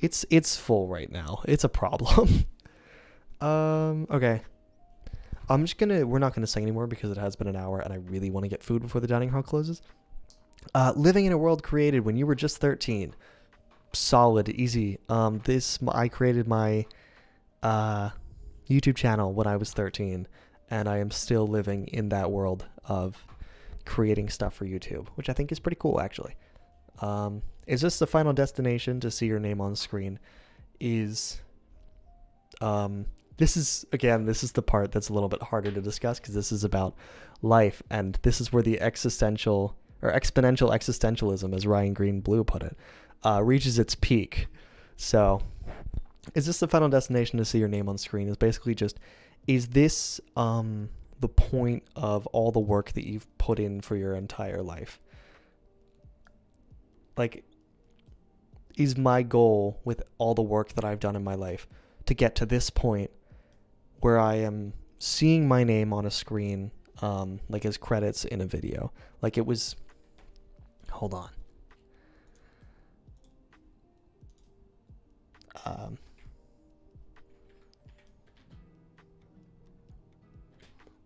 It's full right now. It's a problem. Okay. We're not gonna sing anymore because it has been an hour and I really want to get food before the dining hall closes. Living in a world created when you were just 13. Solid, easy. I created my YouTube channel when I was 13, and I am still living in that world of creating stuff for YouTube, which I think is pretty cool, actually. Is this the final destination to see your name on screen? This is the part that's a little bit harder to discuss because this is about life, and this is where the exponential existentialism, as Ryan Green Blue put it, reaches its peak. So, is this the final destination to see your name on screen? Is basically just, is this the point of all the work that you've put in for your entire life? Like, is my goal with all the work that I've done in my life to get to this point where I am seeing my name on a screen, like as credits in a video? Like it was, hold on.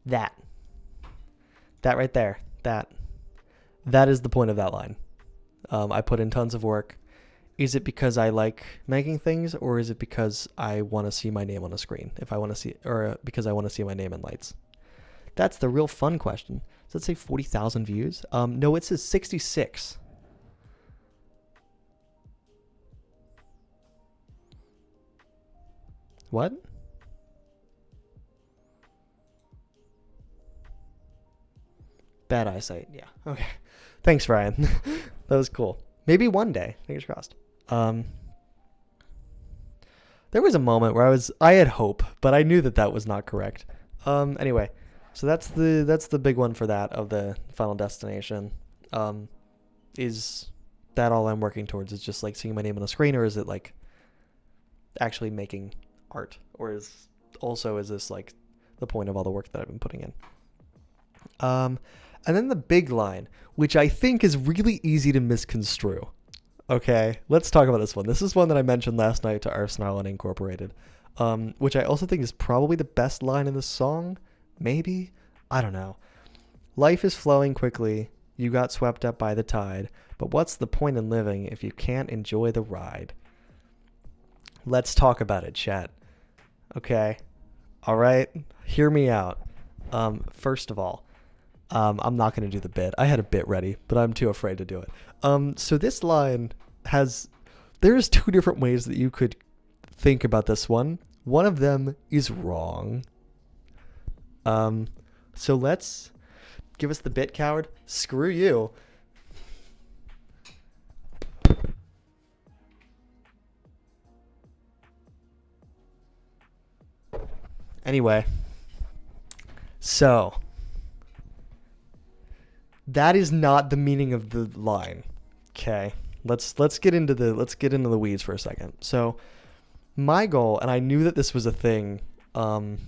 That right there, that is the point of that line. I put in tons of work. Is it because I like making things, or is it because I want to see my name on a screen? Because I want to see my name in lights? That's the real fun question. Does it say 40,000 views? No, it says 66. What? Bad eyesight. Yeah. Okay. Thanks, Ryan. That was cool. Maybe one day. Fingers crossed. There was a moment where I had hope, but I knew that was not correct. Anyway, So that's the big one for that of the Final Destination. Is that all I'm working towards? Is just like seeing my name on the screen, or is it like actually making art, or is this like the point of all the work that I've been putting in? And then the big line, which I think is really easy to misconstrue. Okay, let's talk about this one. This is one that I mentioned last night to Arsenal and Incorporated, which I also think is probably the best line in the song. Maybe? I don't know. Life is flowing quickly. You got swept up by the tide. But what's the point in living if you can't enjoy the ride? Let's talk about it, chat. Okay? All right? Hear me out. First of all, I'm not going to do the bit. I had a bit ready, but I'm too afraid to do it. So this line there's two different ways that you could think about this one. One of them is wrong. So let's give us the bit, coward. Screw you. Anyway, so that is not the meaning of the line. Okay, let's get into the weeds for a second. So my goal, and I knew that this was a thing.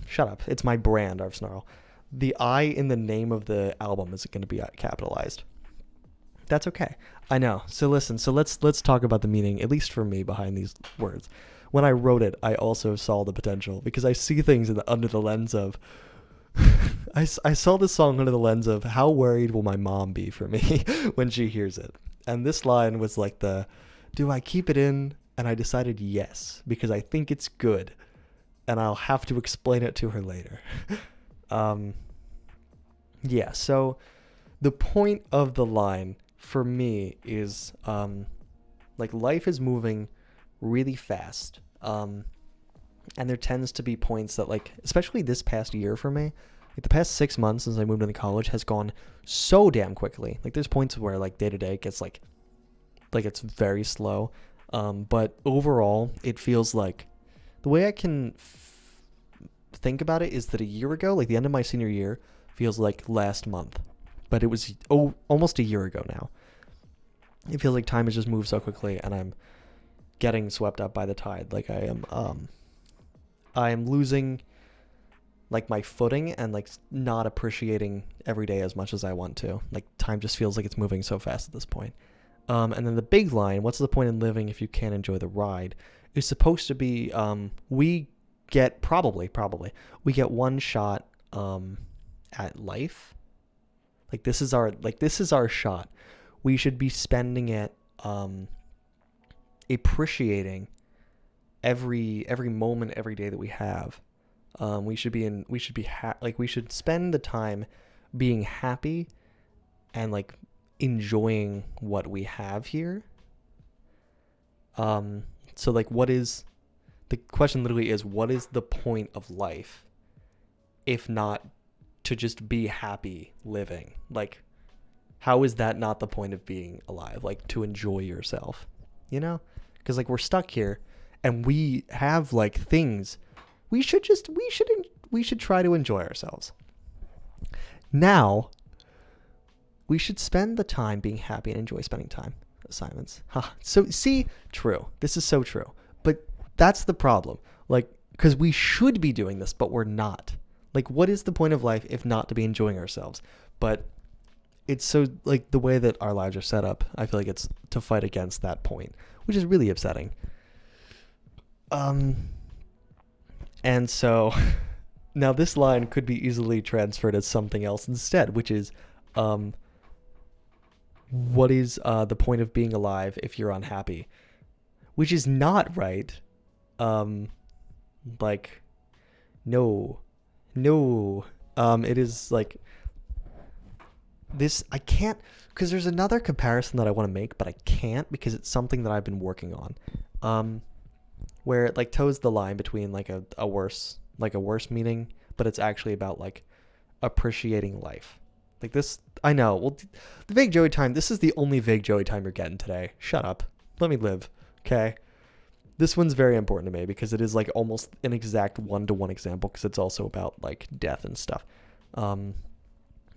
Shut up. It's my brand, Arvsnarl. The I in the name of the album is going to be capitalized. That's okay. I know. So listen. So let's talk about the meaning, at least for me, behind these words. When I wrote it, I also saw the potential because I see things under the lens of. I saw this song under the lens of how worried will my mom be for me when she hears it. And this line was like do I keep it in? And I decided yes, because I think it's good. And I'll have to explain it to her later. Yeah, so the point of the line for me is like life is moving really fast. And there tends to be points that, like, especially this past year for me, like the past 6 months since I moved into college has gone so damn quickly. Like there's points where like day to day gets like it's very slow. But overall it feels like the way I can think about it is that a year ago, like the end of my senior year feels like last month, but it was almost a year ago now. It feels like time has just moved so quickly and I'm getting swept up by the tide. Like I am losing like my footing and like not appreciating every day as much as I want to. Like time just feels like it's moving so fast at this point. And then the big line, what's the point in living if you can't enjoy the ride, is supposed to be we get probably we get one shot at life. Like this is our shot. We should be spending it appreciating every moment, every day that we have. We should spend the time being happy and like enjoying what we have here. So like the question literally is, what is the point of life if not to just be happy living? Like, how is that not the point of being alive? Like, to enjoy yourself, you know? Because like we're stuck here and we have like things we should try to enjoy ourselves. Now we should spend the time being happy and enjoy spending time. Assignments. So see, true. This is so true. But that's the problem. Like, because we should be doing this, but we're not. Like, what is the point of life if not to be enjoying ourselves? But it's so, like, the way that our lives are set up, I feel like it's to fight against that point, which is really upsetting. And so now this line could be easily transferred as something else instead, which is, what is the point of being alive if you're unhappy? Which is not right. Like, no. It is like this. I can't, because there's another comparison that I want to make, but I can't because it's something that I've been working on. Where it like toes the line between like a worse meaning, but it's actually about like appreciating life. Like this, I know. Well, the Vague Joey time, this is the only Vague Joey time you're getting today. Shut up. Let me live. Okay? This one's very important to me because it is like almost an exact one-to-one example because it's also about like death and stuff. But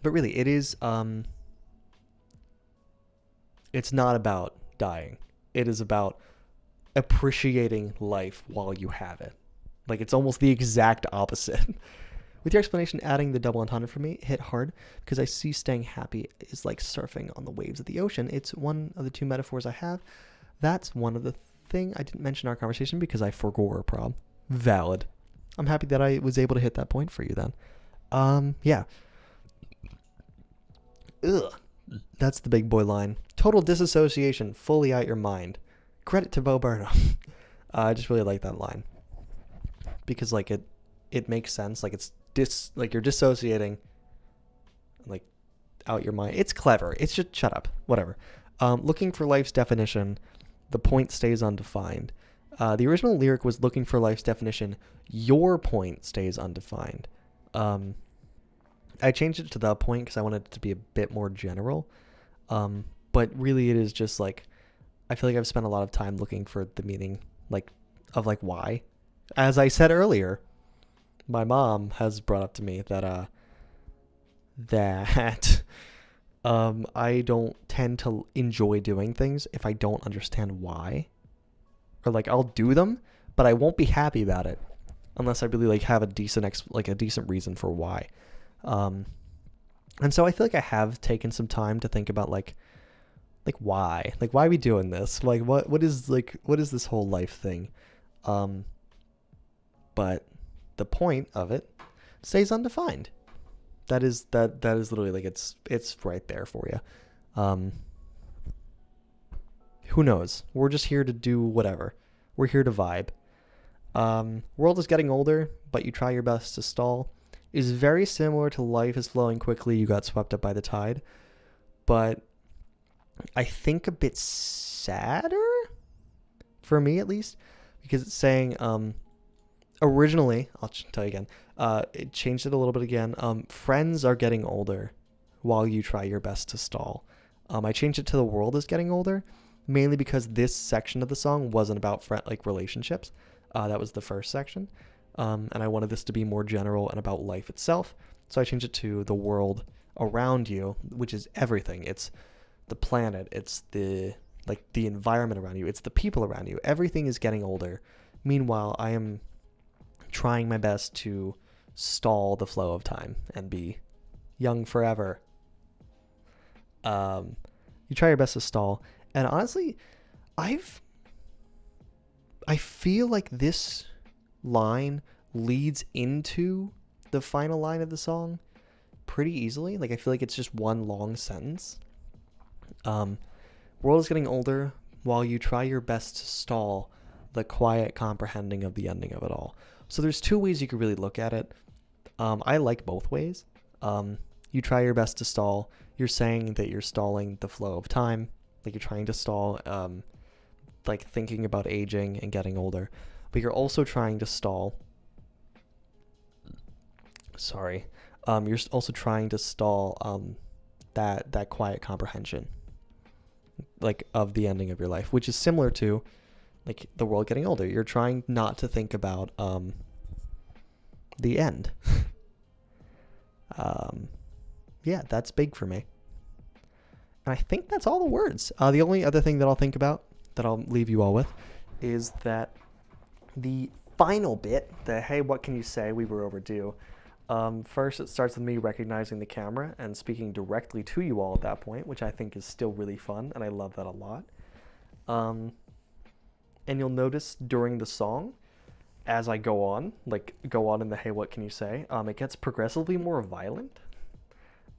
really, it is. It's not about dying. It is about appreciating life while you have it. Like, it's almost the exact opposite. With your explanation, adding the double entendre for me hit hard because I see staying happy is like surfing on the waves of the ocean. It's one of the two metaphors I have. That's one of the thing I didn't mention in our conversation because I forgot a prob. Valid. I'm happy that I was able to hit that point for you then. Yeah. Ugh. That's the big boy line. Total disassociation, fully out your mind. Credit to Bo Burnham. I just really like that line because like it makes sense. Like it's like you're dissociating, like out your mind. It's clever. It's just shut up. Whatever. Looking for life's definition. The point stays undefined. The original lyric was looking for life's definition. Your point stays undefined. I changed it to the point because I wanted it to be a bit more general. But really it is just like, I feel like I've spent a lot of time looking for the meaning of why. As I said earlier, my mom has brought up to me that I don't tend to enjoy doing things if I don't understand why. Or like I'll do them, but I won't be happy about it unless I really like have a decent reason for why. And so I feel like I have taken some time to think about like why are we doing this? Like what is this whole life thing? But the point of it stays undefined. That is literally like it's right there for you. Who knows? We're just here to do whatever. We're here to vibe. World is getting older, but you try your best to stall. Is very similar to life is flowing quickly, you got swept up by the tide. But I think a bit sadder, for me at least, because it's saying, originally, I'll tell you again, it changed it a little bit again. Friends are getting older while you try your best to stall. I changed it to the world is getting older, mainly because this section of the song wasn't about relationships. That was the first section. And I wanted this to be more general and about life itself. So I changed it to the world around you, which is everything. It's the planet. It's the environment around you. It's the people around you. Everything is getting older. Meanwhile, I am trying my best to stall the flow of time and be young forever. You try your best to stall. And honestly, I feel like this line leads into the final line of the song pretty easily. Like I feel like it's just one long sentence. World is getting older while you try your best to stall the quiet comprehending of the ending of it all. So there's two ways you could really look at it. I like both ways. You try your best to stall. You're saying that you're stalling the flow of time. Like you're trying to stall, like thinking about aging and getting older. But you're also trying to stall. Sorry. You're also trying to stall that quiet comprehension, like of the ending of your life, which is similar to like the world getting older. You're trying not to think about the end. Yeah, that's big for me. And I think that's all the words. The only other thing that I'll think about, that I'll leave you all with, is that the final bit, the hey, what can you say? We were overdue. First, it starts with me recognizing the camera and speaking directly to you all at that point, which I think is still really fun, and I love that a lot. And you'll notice during the song, as I go on in the hey, what can you say? It gets progressively more violent.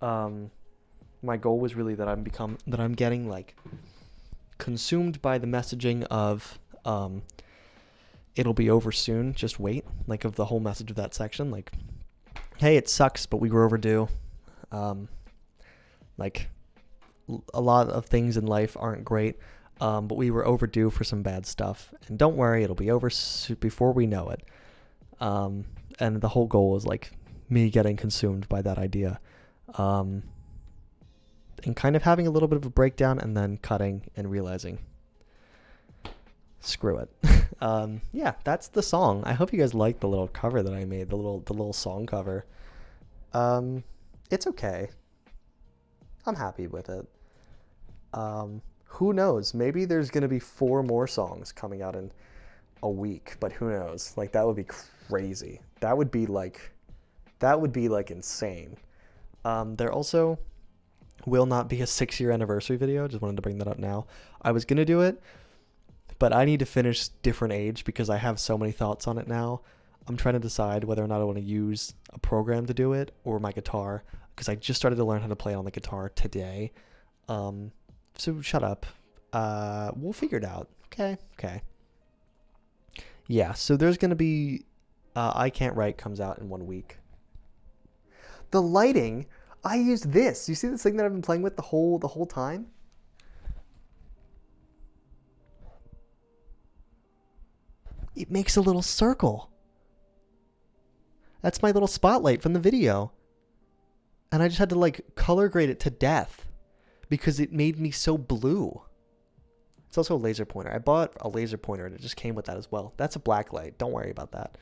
My goal was really that I'm getting like consumed by the messaging of it'll be over soon, just wait, like of the whole message of that section, like, hey, it sucks, but we were overdue. Like a lot of things in life aren't great, but we were overdue for some bad stuff, and don't worry, it'll be over before we know it. And the whole goal is like me getting consumed by that idea, and kind of having a little bit of a breakdown and then cutting and realizing, screw it. Yeah, that's the song. I hope you guys liked the little cover that I made, the little song cover. It's okay. I'm happy with it. Who knows? Maybe there's gonna be 4 more songs coming out in a week, but who knows? Like, that would be crazy. That would be like insane. There also will not be a 6-year anniversary video. Just wanted to bring that up now. I was gonna do it, but I need to finish Different Age because I have so many thoughts on it now. I'm trying to decide whether or not I want to use a program to do it or my guitar, because I just started to learn how to play it on the guitar today. So shut up. We'll figure it out. Okay. Yeah, so there's going to be I Can't Write comes out in 1 week. The lighting, I used this. You see this thing that I've been playing with the whole time? It makes a little circle. That's my little spotlight from the video. And I just had to like color grade it to death because it made me so blue. It's also a laser pointer. I bought a laser pointer and it just came with that as well. That's a black light. Don't worry about that.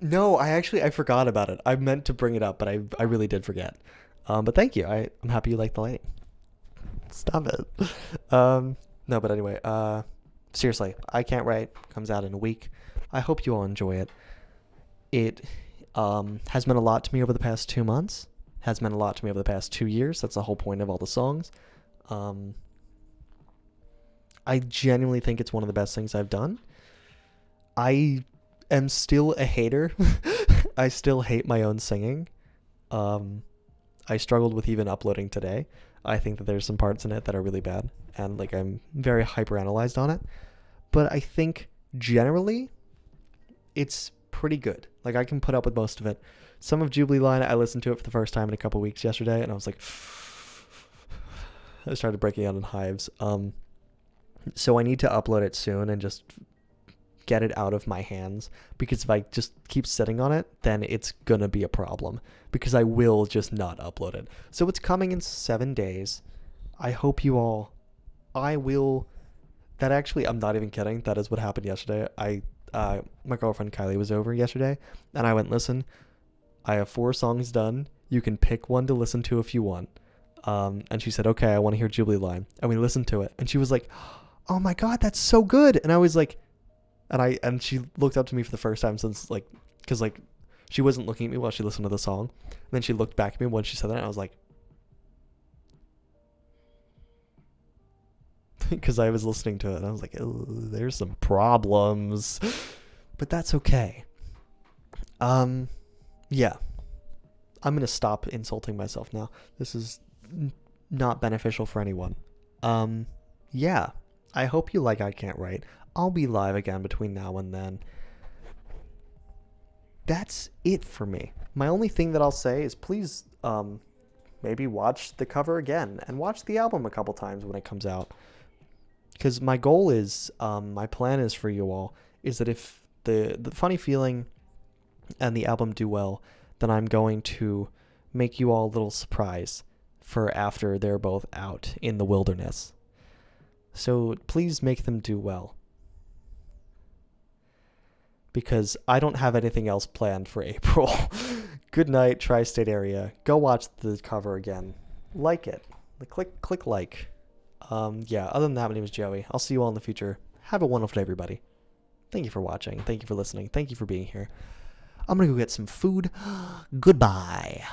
No, I forgot about it. I meant to bring it up, but I really did forget. But thank you. I'm happy you like the lighting. Stop it. No, but anyway, seriously, I Can't Write comes out in a week. I hope you all enjoy it. It has meant a lot to me over the past 2 months. Has meant a lot to me over the past 2 years. That's the whole point of all the songs. I genuinely think it's one of the best things I've done. I am still a hater. I still hate my own singing. I struggled with even uploading today. I think that there's some parts in it that are really bad, and like I'm very hyper-analyzed on it. But I think generally it's pretty good. Like I can put up with most of it. Some of Jubilee Line, I listened to it for the first time in a couple weeks yesterday, and I was like, I started breaking out in hives. So I need to upload it soon and just get it out of my hands, because if I just keep sitting on it, then it's gonna be a problem, because I will just not upload it. So it's coming in 7 days. I hope you all, I'm not even kidding. That is what happened yesterday. My girlfriend Kylie was over yesterday, and I went, listen, I have 4 songs done. You can pick one to listen to if you want. And she said, okay, I want to hear Jubilee Line. And we listened to it, and she was like, oh my God, that's so good. And I was like, and she looked up to me for the first time since, like, because like she wasn't looking at me while she listened to the song. And then she looked back at me when she said that, and I was like, because I was listening to it, and I was like, oh, there's some problems, but that's okay. Yeah, I'm gonna stop insulting myself now. This is not beneficial for anyone. Yeah, I hope you like I Can't Write. I'll be live again between now and then. That's it for me. My only thing that I'll say is please maybe watch the cover again and watch the album a couple times when it comes out. Because my goal is, my plan is for you all, is that if the Funny Feeling and the album do well, then I'm going to make you all a little surprise for after they're both out in the wilderness. So please make them do well, because I don't have anything else planned for April. Good night, tri-state area. Go watch the cover again. Like it. Click like. Yeah, other than that, my name is Joey. I'll see you all in the future. Have a wonderful day, everybody. Thank you for watching. Thank you for listening. Thank you for being here. I'm gonna go get some food. Goodbye.